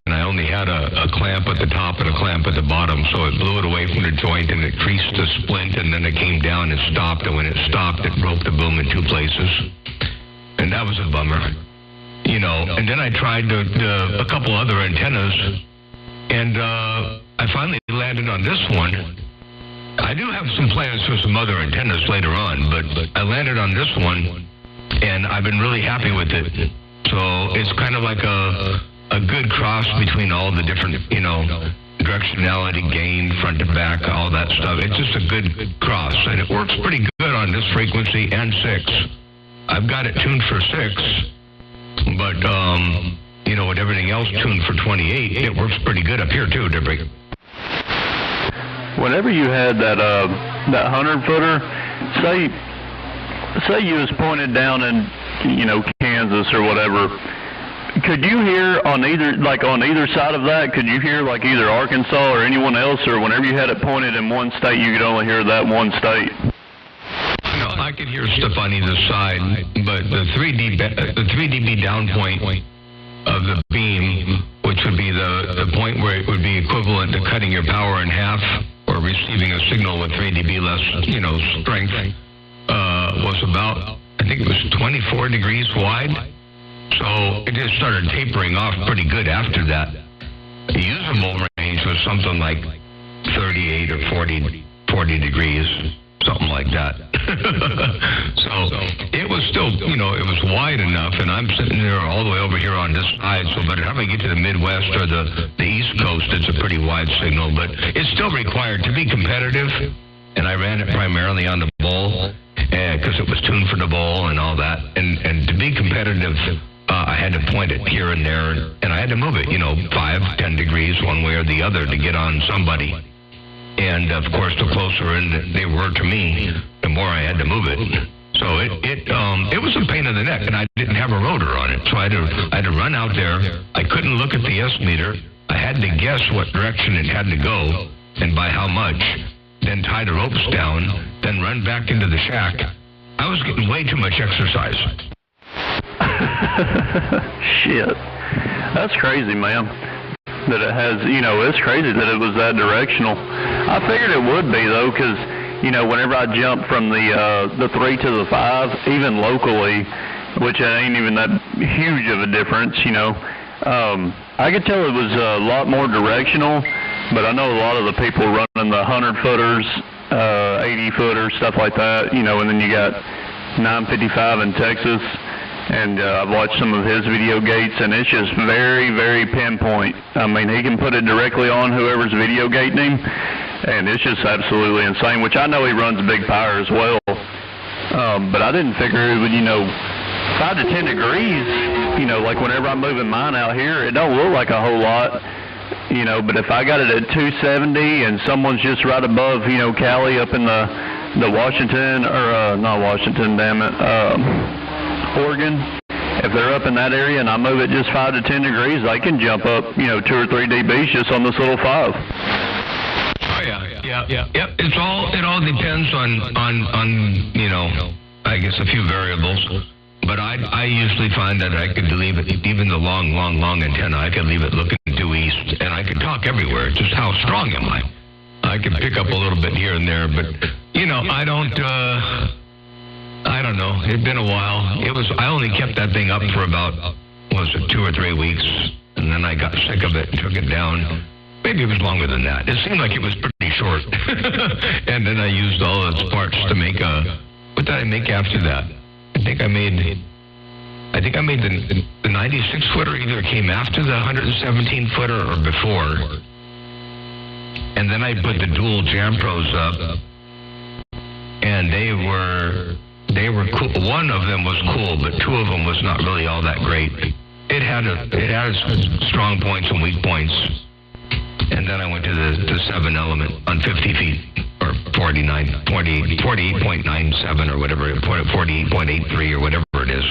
And I only had a clamp at the top and a clamp at the bottom, so it blew it away from the joint, and it creased the splint, and then it came down and stopped. And when it stopped, it broke the boom in 2 places. And that was a bummer. And then I tried a couple other antennas, and I finally landed on this one. I do have some plans for some other antennas later on, but I landed on this one, and I've been really happy with it. So it's kind of like a good cross between all the different, directionality, gain, front to back, all that stuff. It's just a good cross, and it works pretty good on this frequency and 6. I've got it tuned for 6. But, with everything else tuned for 28, it works pretty good up here, too, Debris. Whenever you had that 100-footer, say you was pointed down in, Kansas or whatever, could you hear on either side of that, could you hear like either Arkansas or anyone else, or whenever you had it pointed in one state, you could only hear that one state? No, I could hear stuff on either side, but the 3 dB down point of the beam, which would be the point where where it would be equivalent to cutting your power in half or receiving a signal with 3 dB less, strength, was about, I think it was 24 degrees wide. So it just started tapering off pretty good after that. The usable range was something like 38 or 40 degrees, something like that. So it was still, it was wide enough, and I'm sitting there all the way over here on this side, so by the time I get to the Midwest or the East Coast, it's a pretty wide signal, but it's still required to be competitive, and I ran it primarily on the bowl, because it was tuned for the bowl and all that, and to be competitive, I had to point it here and there, and I had to move it, 5, 10 degrees one way or the other to get on somebody. And, of course, the closer in they were to me, the more I had to move it. So it was a pain in the neck, and I didn't have a rotor on it. So I had to run out there. I couldn't look at the S-meter. I had to guess what direction it had to go and by how much, then tie the ropes down, then run back into the shack. I was getting way too much exercise. Shit. That's crazy, man. That it has, it's crazy that it was that directional. I figured it would be, though, because, whenever I jumped from the 3 to the 5, even locally, which ain't even that huge of a difference, I could tell it was a lot more directional, but I know a lot of the people running the 100-footers, 80-footers, stuff like that, and then you got 955 in Texas. And I've watched some of his video gates, and it's just very, very pinpoint. I mean, he can put it directly on whoever's video gating him, and it's just absolutely insane, which I know he runs big power as well. But I didn't figure it would, 5 to 10 degrees, like whenever I'm moving mine out here, it don't look like a whole lot, but if I got it at 270 and someone's just right above, Cali up in the Washington, or not Washington, damn it, Oregon, if they're up in that area and I move it just 5 to 10 degrees, I can jump up, 2 or 3 dBs just on this little 5. Oh yeah. It all depends on I guess a few variables. But I usually find that I could leave it, even the long antenna, I could leave it looking due east, and I could talk everywhere. Just how strong am I? I can pick up a little bit here and there, but I don't know. It'd been a while. I only kept that thing up for about, 2 or 3 weeks, and then I got sick of it and took it down. Maybe it was longer than that. It seemed like it was pretty short. And then I used all its parts to make what did I make after that? I think I made the 96-footer either came after the 117-footer or before. And then I put the dual Jam Pros up, and they were cool. One of them was cool, but 2 of them was not really all that great. It had strong points and weak points. And then I went to the 7 element on 50 feet, or 48.97 or whatever, 48.83 or whatever it is.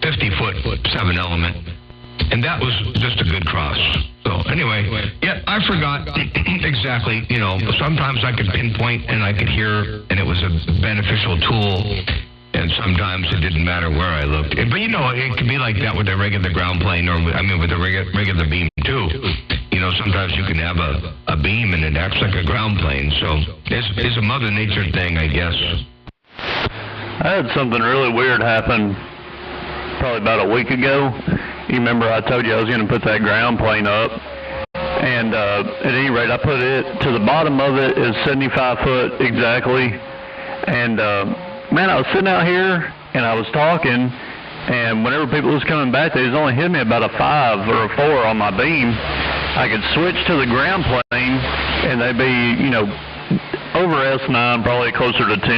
50-foot 7 element. And that was just a good cross. So anyway, yeah, I forgot exactly, sometimes I could pinpoint and I could hear, and it was a beneficial tool. And sometimes it didn't matter where I looked. But it can be like that with a regular ground plane, or with a regular beam too. Sometimes you can have a beam and it acts like a ground plane. So it's a Mother Nature thing, I guess. I had something really weird happen probably about a week ago. You remember I told you I was going to put that ground plane up. And at any rate, I put it to the bottom of it is 75 foot exactly. And man, I was sitting out here and I was talking, and whenever people was coming back, they was only hitting me about a 5 or a 4 on my beam. I could switch to the ground plane, and they'd be, over S9, probably closer to 10.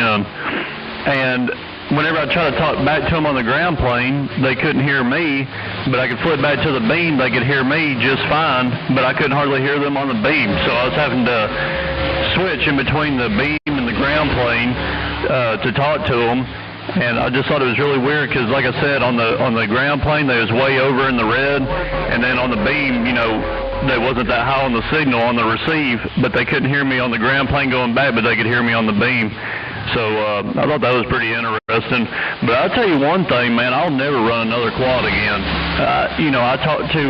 And whenever I tried to talk back to them on the ground plane, they couldn't hear me, but I could flip back to the beam, they could hear me just fine, but I couldn't hardly hear them on the beam. So I was having to switch in between the beam and the ground plane to talk to them, and I just thought it was really weird because, like I said, on the ground plane they was way over in the red, and then on the beam, they wasn't that high on the signal on the receive, but they couldn't hear me on the ground plane going back, but they could hear me on the beam. So I thought that was pretty interesting. But I'll tell you one thing, man, I'll never run another quad again. I talked to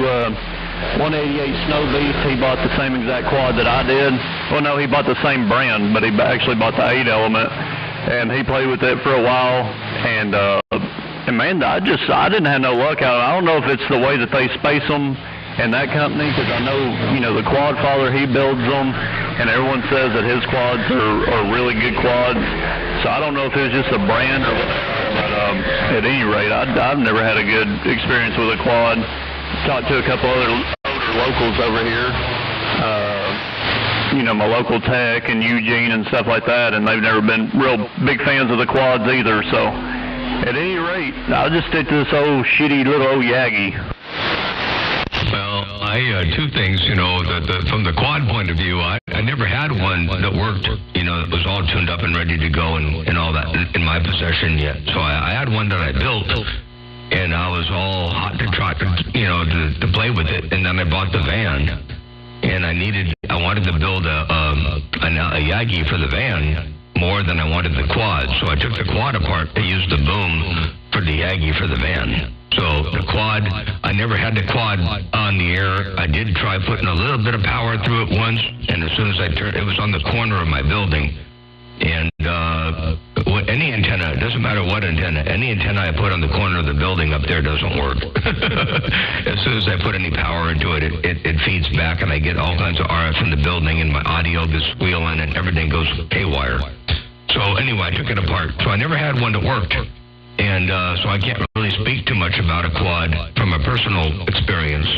188 Snow Beast. He bought the same exact quad that I did. Well, no, he bought the same brand, but he actually bought the 8 Element, and he played with it for a while. And man, I didn't have no luck out of it. I don't know if it's the way that they space them in that company, because I know, the Quad Father, he builds them, and everyone says that his quads are really good quads. So I don't know if it was just a brand or whatever, but at any rate, I've never had a good experience with a quad. Talked to a couple other older locals over here, my local tech and Eugene and stuff like that, and they've never been real big fans of the quads either. So at any rate, I'll just stick to this old shitty little old Yagi. Well, two things, from the quad point of view, I never had one that worked, that was all tuned up and ready to go and all that in my possession yet. So I had one that I built, and I was all hot to trot, to play with it. And then I bought the van, and I wanted to build a Yagi for the van more than I wanted the quad. So I took the quad apart to use the boom for the Yagi for the van. So the quad, I never had the quad on the air. I did try putting a little bit of power through it once, and as soon as I turned, it was on the corner of my building. And any antenna, it doesn't matter what antenna, any antenna I put on the corner of the building up there doesn't work. As soon as I put any power into it, it feeds back, and I get all kinds of RF in the building, and my audio gets squealing, and everything goes haywire. So anyway, I took it apart. So I never had one that worked. And so I can't really speak too much about a quad from a personal experience.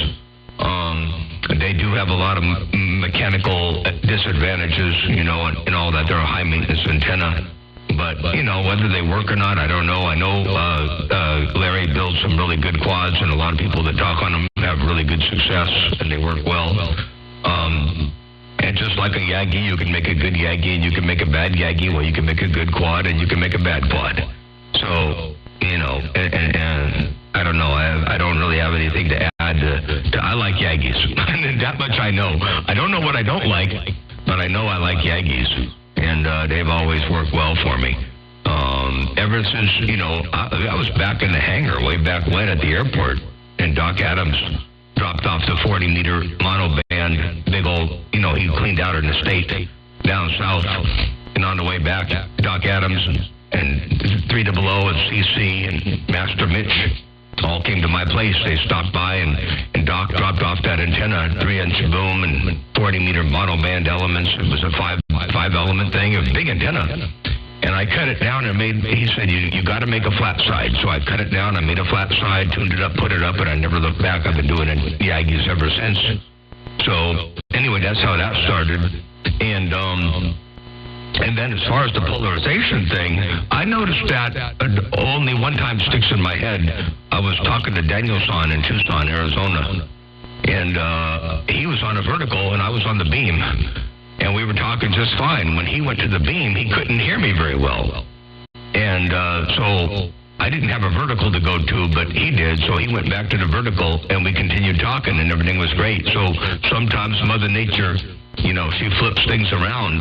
They do have a lot of mechanical disadvantages, and all that. They're a high-maintenance antenna. But, whether they work or not, I don't know. I know Larry builds some really good quads, and a lot of people that talk on them have really good success, and they work well. And just like a Yagi, you can make a good Yagi, and you can make a bad Yagi. Well, you can make a good quad, and you can make a bad quad. So, and I don't know. I don't really have anything to add to I like Yagis. That much I know. I don't know what I don't like, but I know I like Yagis. And they've always worked well for me. Ever since, I was back in the hangar way back when at the airport, and Doc Adams dropped off the 40-meter mono band, big old, he cleaned out in the state down south. And on the way back, Doc Adams and 300 and CC and Master Mitch all came to my place. They stopped by, and Doc dropped off that antenna, 3-inch boom and 40-meter mono band elements. It was a five-element thing, a big antenna. And I cut it down and he said, you got to make a flat side. So I cut it down, I made a flat side, tuned it up, put it up, and I never looked back. I've been doing it Yagis ever since. So anyway, that's how that started. And then as far as the polarization thing, I noticed that only one time sticks in my head. I was talking to Danielson in Tucson, Arizona, and he was on a vertical and I was on the beam. And we were talking just fine. When he went to the beam, he couldn't hear me very well. And so I didn't have a vertical to go to, but he did. So he went back to the vertical and we continued talking and everything was great. So sometimes Mother Nature, she flips things around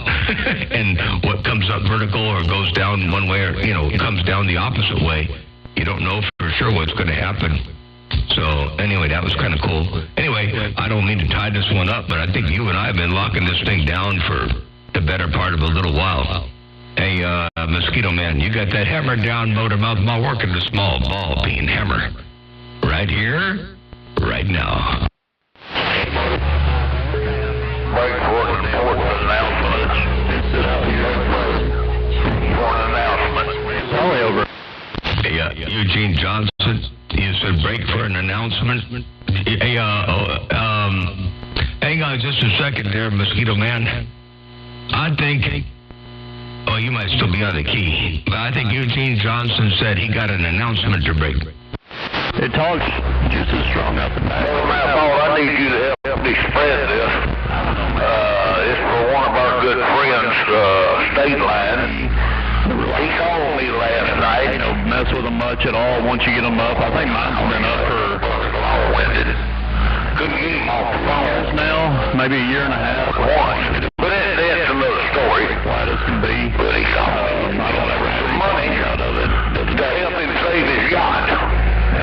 and what comes up vertical or goes down one way or, comes down the opposite way. You don't know for sure what's going to happen. So anyway, that was kind of cool. Anyway, I don't mean to tie this one up, but I think you and I have been locking this thing down for the better part of a little while. Hey, Mosquito Man, you got that hammer down, Motor Mouth? I'm working the small ball peen hammer. Right here, right now. Wait for an important announcement. Important announcence. Probably over. Hey, Eugene Johnson, you said break for an announcement. Hey, hang on just a second there, Mosquito Man. I think, you might still be on the key, but I think Eugene Johnson said he got an announcement to break. It talks just as strong up and back. Well, now, Paul, I need you to help me spread this. It's for one of our good friends, State Line. He called me last night. Mess with them much at all once you get them up. I think mine's been up for long-winded. Couldn't get him off the phone. now, maybe a year and a half. Once. But that's another story. Flat as can be. But he called me. I don't ever have any money out of it. to help him save his yacht.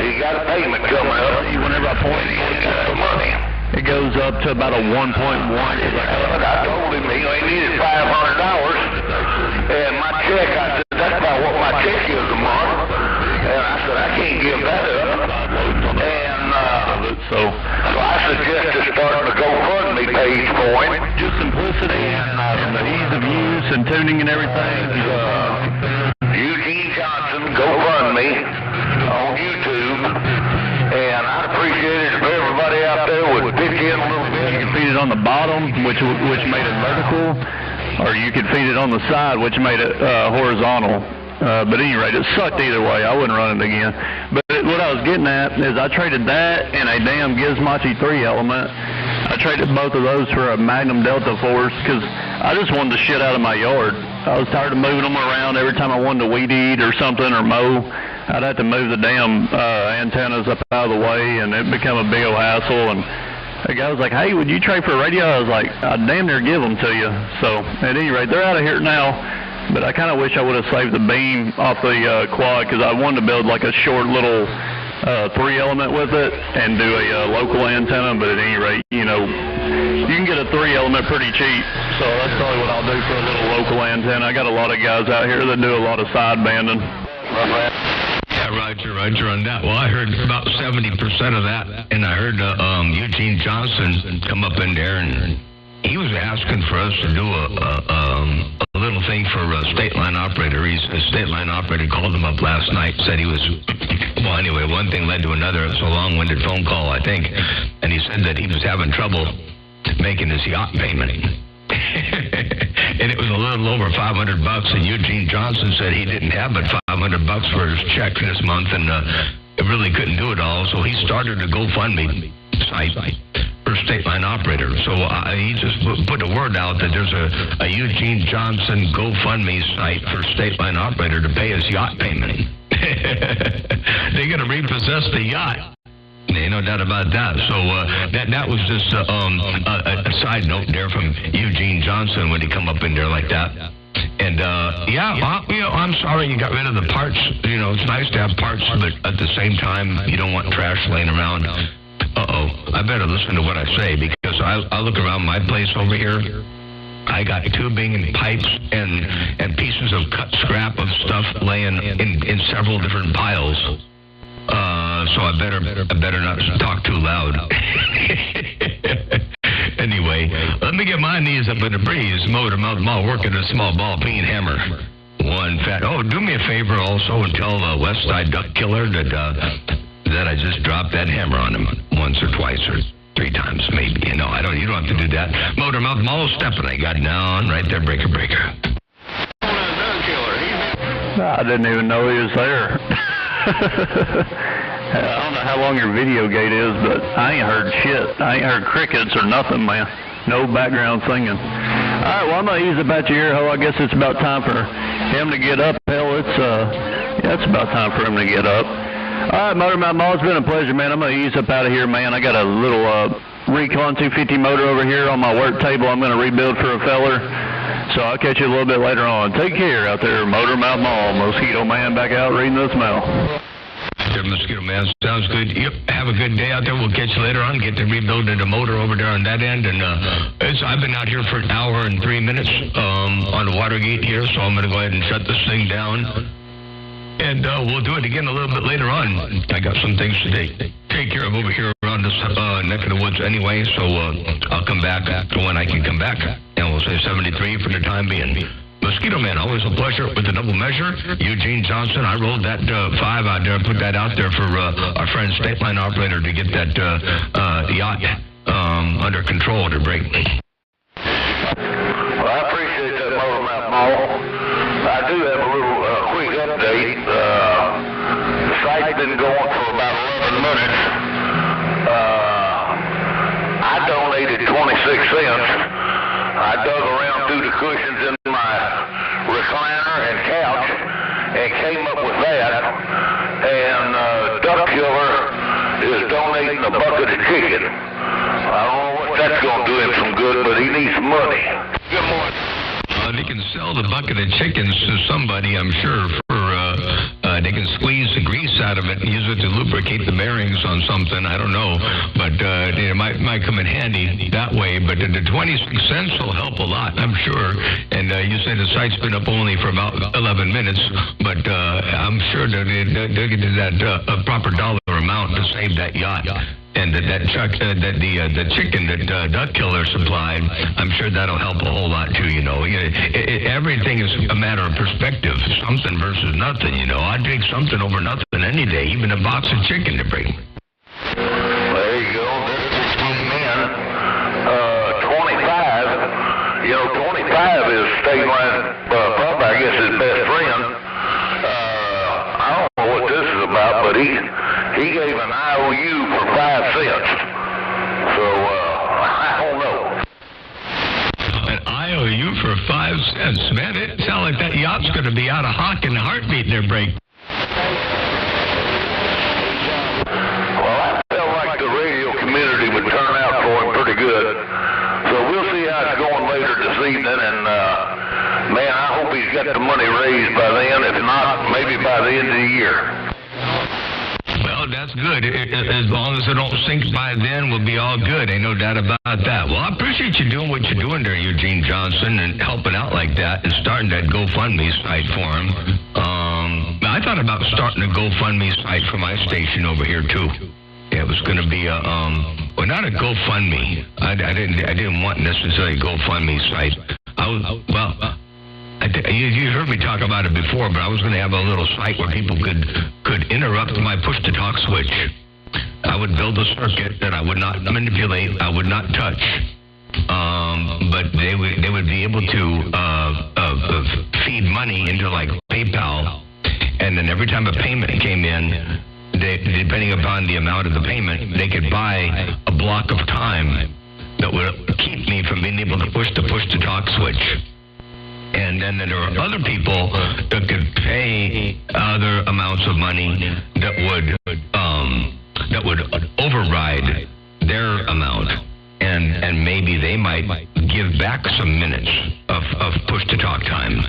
He got a payment coming up. Whenever I point, He got the money. up to about a 1.1. I told him he needed $500, and my check, I said, that's about what my check is a month. And I said, I can't give that up. And so I suggested starting a GoFundMe page for him. Just simplicity and the ease of use and tuning and everything. Eugene Johnson, GoFundMe on YouTube. And I'd appreciate it if everybody out there would pitch in a little bit. You can feed it on the bottom, which made it vertical, or you could feed it on the side, which made it horizontal. But at any rate, it sucked either way. I wouldn't run it again. But what I was getting at is I traded that and a damn Gizmochi 3 element. I traded both of those for a Magnum Delta Force because I just wanted the shit out of my yard. I was tired of moving them around every time I wanted to weed eat or something or mow. I'd have to move the damn antennas up out of the way, and it became a big old hassle. And the guy was like, hey, would you trade for a radio? I was like, I'd damn near give them to you. So at any rate, they're out of here now. But I kind of wish I would have saved the beam off the quad because I wanted to build like a short little 3-element with it and do a local antenna. But at any rate, you know, you can get a 3-element pretty cheap. So that's probably what I'll do for a little local antenna. I got a lot of guys out here that do a lot of sidebanding. Yeah, Roger on that. Well, I heard about 70% of that, and I heard Eugene Johnson come up in there, and he was asking for us to do a little thing for a state line operator. A state line operator called him up last night, said he was, well, anyway, one thing led to another. It was a long-winded phone call, I think, and he said that he was having trouble making his yacht payment. And it was a little over $500, and Eugene Johnson said he didn't have but $500 for his check this month, and it really couldn't do it all, so he started a GoFundMe site for state line operator. So he just put a word out that there's a Eugene Johnson GoFundMe site for state line operator to pay his yacht payment. They're going to repossess the yacht. Ain't no doubt about that. So that was just a side note there from Eugene Johnson when he come up in there like that. And I'm sorry you got rid of the parts. You know, it's nice to have parts, but at the same time, you don't want trash laying around. I better listen to what I say because I look around my place over here. I got tubing and pipes and pieces of cut scrap of stuff laying in several different piles. So I better not talk too loud. Anyway, let me get my knees up in the breeze. Motor Mouth Mall working a small ball peen hammer. Do me a favor also and tell Westside Duck Killer that I just dropped that hammer on him once or twice or 3 times maybe. You know, you don't have to do that. Motor Mouth Mall stepping. I got down right there, breaker. I didn't even know he was there. I don't know how long your video gate is, but I ain't heard shit. I ain't heard crickets or nothing, man. No background singing. All right, well, I'm going to ease about your ear hole. I guess it's about time for him to get up. Hell, it's about time for him to get up. All right, Motor Mouth Mall, it's been a pleasure, man. I'm going to ease up out of here, man. I got a little Recon 250 motor over here on my work table. I'm going to rebuild for a feller. So I'll catch you a little bit later on. Take care out there, Motor Mouth Mall. Mosquito Man back out reading the smell. There, Mosquito Man. Sounds good. Yep. Have a good day out there. We'll catch you later on. Get to rebuilding the motor over there on that end. And I've been out here for an hour and 3 minutes on the Watergate here, so I'm going to go ahead and shut this thing down. And we'll do it again a little bit later on. I got some things to take care of over here around this neck of the woods anyway, so I'll come back when I can come back. And we'll say 73 for the time being. Mosquito Man, always a pleasure with the double measure. Eugene Johnson, I rolled that 5 out there, put that out there for our friend State Line Operator to get that yacht under control to break. Well, I appreciate that, Motor Mouth Mall. I do have a little quick update. The site's been going for about 11 minutes. I donated 26 cents. I dug around through the cushions in my recliner and couch and came up with that. And Duck Killer is donating a bucket of chicken. I don't know what that's going to do him some good, but he needs some money. Good morning. He can sell the bucket of chickens to somebody, I'm sure, for to they can squeeze the grease out of it and use it to lubricate the bearings on something. I don't know, but it might come in handy that way. But the 26 cents will help a lot, I'm sure. And you said the site's been up only for about 11 minutes, but I'm sure that they'll get that proper dollar amount to save that yacht. And the chicken that Duck Killer supplied, I'm sure that'll help a whole lot too. Everything is a matter of perspective. Something versus nothing. I'd take something over nothing any day, even a box of chicken to bring. There you go. This is men. 25. 25 is State Line, probably, I guess, his best friend. I don't know what this is about, but he gave an IOU for 5 cents. So, I don't know. An IOU for 5 cents, man. It sounds like that yacht's going to be out of hock in a heartbeat there, Break. Well, I felt like the radio community would turn out for him pretty good. So we'll see how it's going later this evening, and man, I hope he's got the money raised by then. If not, maybe by the end of the year. Well, that's good. As long as it don't sink by then, we'll be all good. Ain't no doubt about that. Well, I appreciate you doing what you're doing there, Eugene Johnson, and helping out like that and starting that GoFundMe site for him. I thought about starting a GoFundMe site for my station over here too. It was going to be a well, not a GoFundMe. I didn't want necessarily a GoFundMe site. You heard me talk about it before, but I was going to have a little site where people could interrupt my push-to-talk switch. I would build a circuit that I would not manipulate, I would not touch, but they would be able to feed money into like PayPal, and then every time a payment came in, depending upon the amount of the payment, they could buy a block of time that would keep me from being able to push the push-to-talk switch. And then there are other people that could pay other amounts of money that would override their amount, and maybe they might give back some minutes of push-to-talk time.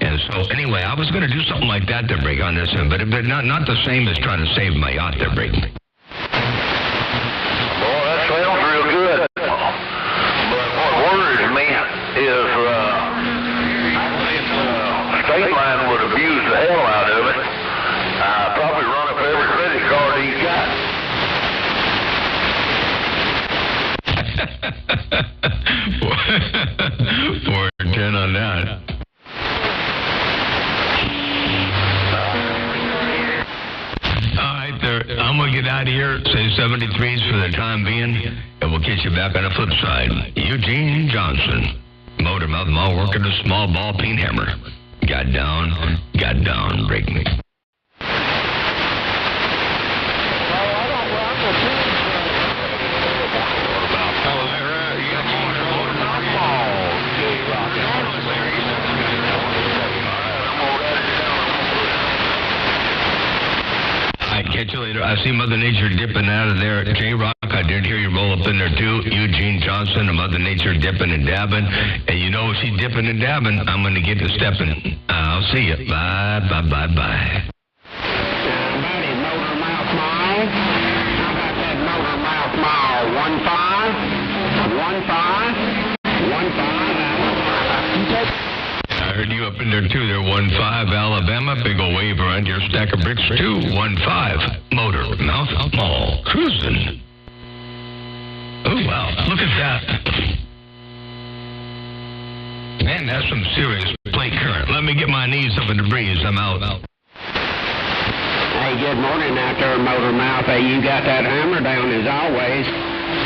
And so anyway, I was going to do something like that to break on this end, but not the same as trying to save my yacht to break. Boy, that sounds real good. But what worries me is State Line would abuse the hell out of it. Probably run up every credit card he's got. Four or 10 on that. I'm going to get out of here, say 73s for the time being, and we'll catch you back on the flip side. Eugene Johnson, Motormouth Mall, working a small ball peen hammer. Got down, break me. Catch you later. I see Mother Nature dipping out of there. J-Rock, I did hear you roll up in there too. Eugene Johnson and Mother Nature dipping and dabbing. And you know if she's dipping and dabbing, I'm going to get to stepping. I'll see you. Bye. Buddy, Motormouth Mall. How about that Motormouth Mall? 15. I heard you up in there too. There, 15 Alabama, big ol' wave around your stack of bricks too. 15 Motormouth Mall, cruising. Oh wow, look at that. Man, that's some serious plate current. Let me get my knees up in the breeze. I'm out. Hey, good morning out there, Motormouth. Hey, you got that hammer down as always.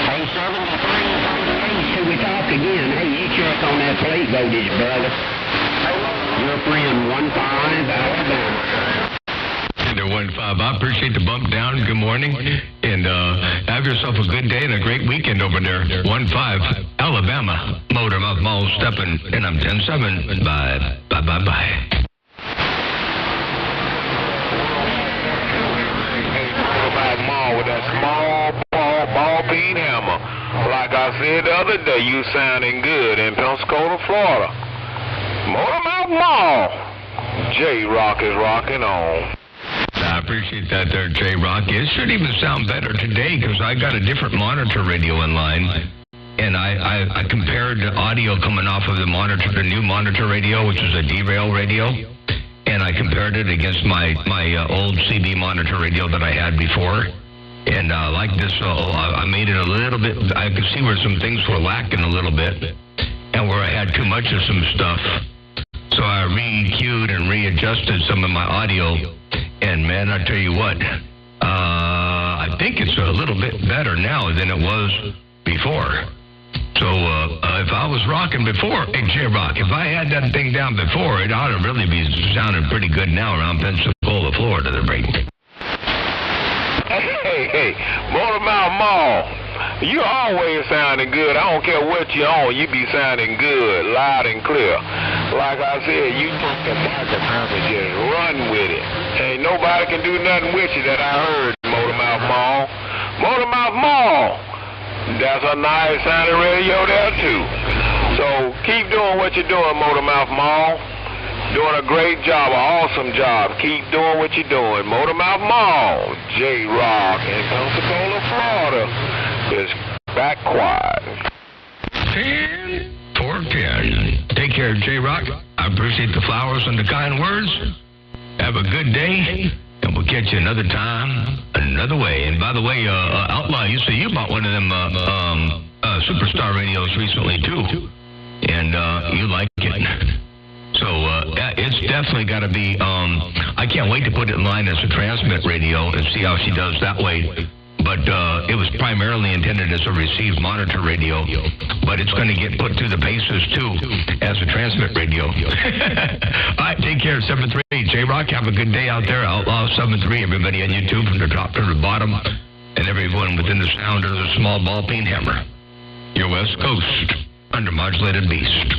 Hey, 73, should we talk again? Hey, you check on that plate voltage, brother. Your friend 15 Alabama. They're 15. I appreciate the bump down. Good morning. And have yourself a good day and a great weekend over there. 15 Alabama. Motormouth Mall stepping. And I'm 10-7. Bye. Mall with that small ball peen hammer. Like I said the other day, you sounding good in Pensacola, Florida. Motormouth Mall. J-Rock is rocking on. appreciate that there, J-Rock. It should even sound better today because I got a different monitor radio in line. And I compared the audio coming off of the new monitor radio, which is a derail radio. And I compared it against my old CB monitor radio that I had before. And like this, I made it a little bit, I could see where some things were lacking a little bit. And where I had too much of some stuff. So I re-EQ'd and readjusted some of my audio. And man, I tell you what, I think it's a little bit better now than it was before. So if I was rocking before, hey, J-Rock, if I had that thing down before, it ought to really be sounding pretty good now around Pensacola, Florida, the break. Hey, Motormouth Mall, you always sounding good. I don't care what you're on, you be sounding good, loud and clear. Like I said, you take the microphone and just run with it. Ain't nobody can do nothing with you that I heard, Motormouth Mall. Motormouth Mall. That's a nice sounding radio there, too. So keep doing what you're doing, Motormouth Mall. Doing a great job, an awesome job. Keep doing what you're doing. Motormouth Mall, J-Rock in Pensacola, Florida, is back quiet. 10-4-10. Take care, J-Rock. I appreciate the flowers and the kind words. Have a good day. And we'll catch you another time, another way. And by the way, Outlaw, you say you bought one of them Superstar radios recently, too. And you like it. So it's definitely got to be, I can't wait to put it in line as a transmit radio and see how she does that way. But it was primarily intended as a received monitor radio. But it's going to get put through the paces, too, as a transmit radio. All right, take care, 7-3. J-Rock, have a good day out there. Outlaw 7-3, everybody on YouTube from the top to the bottom. And everyone within the sound of the small ball peen hammer. Your West Coast, undermodulated beast.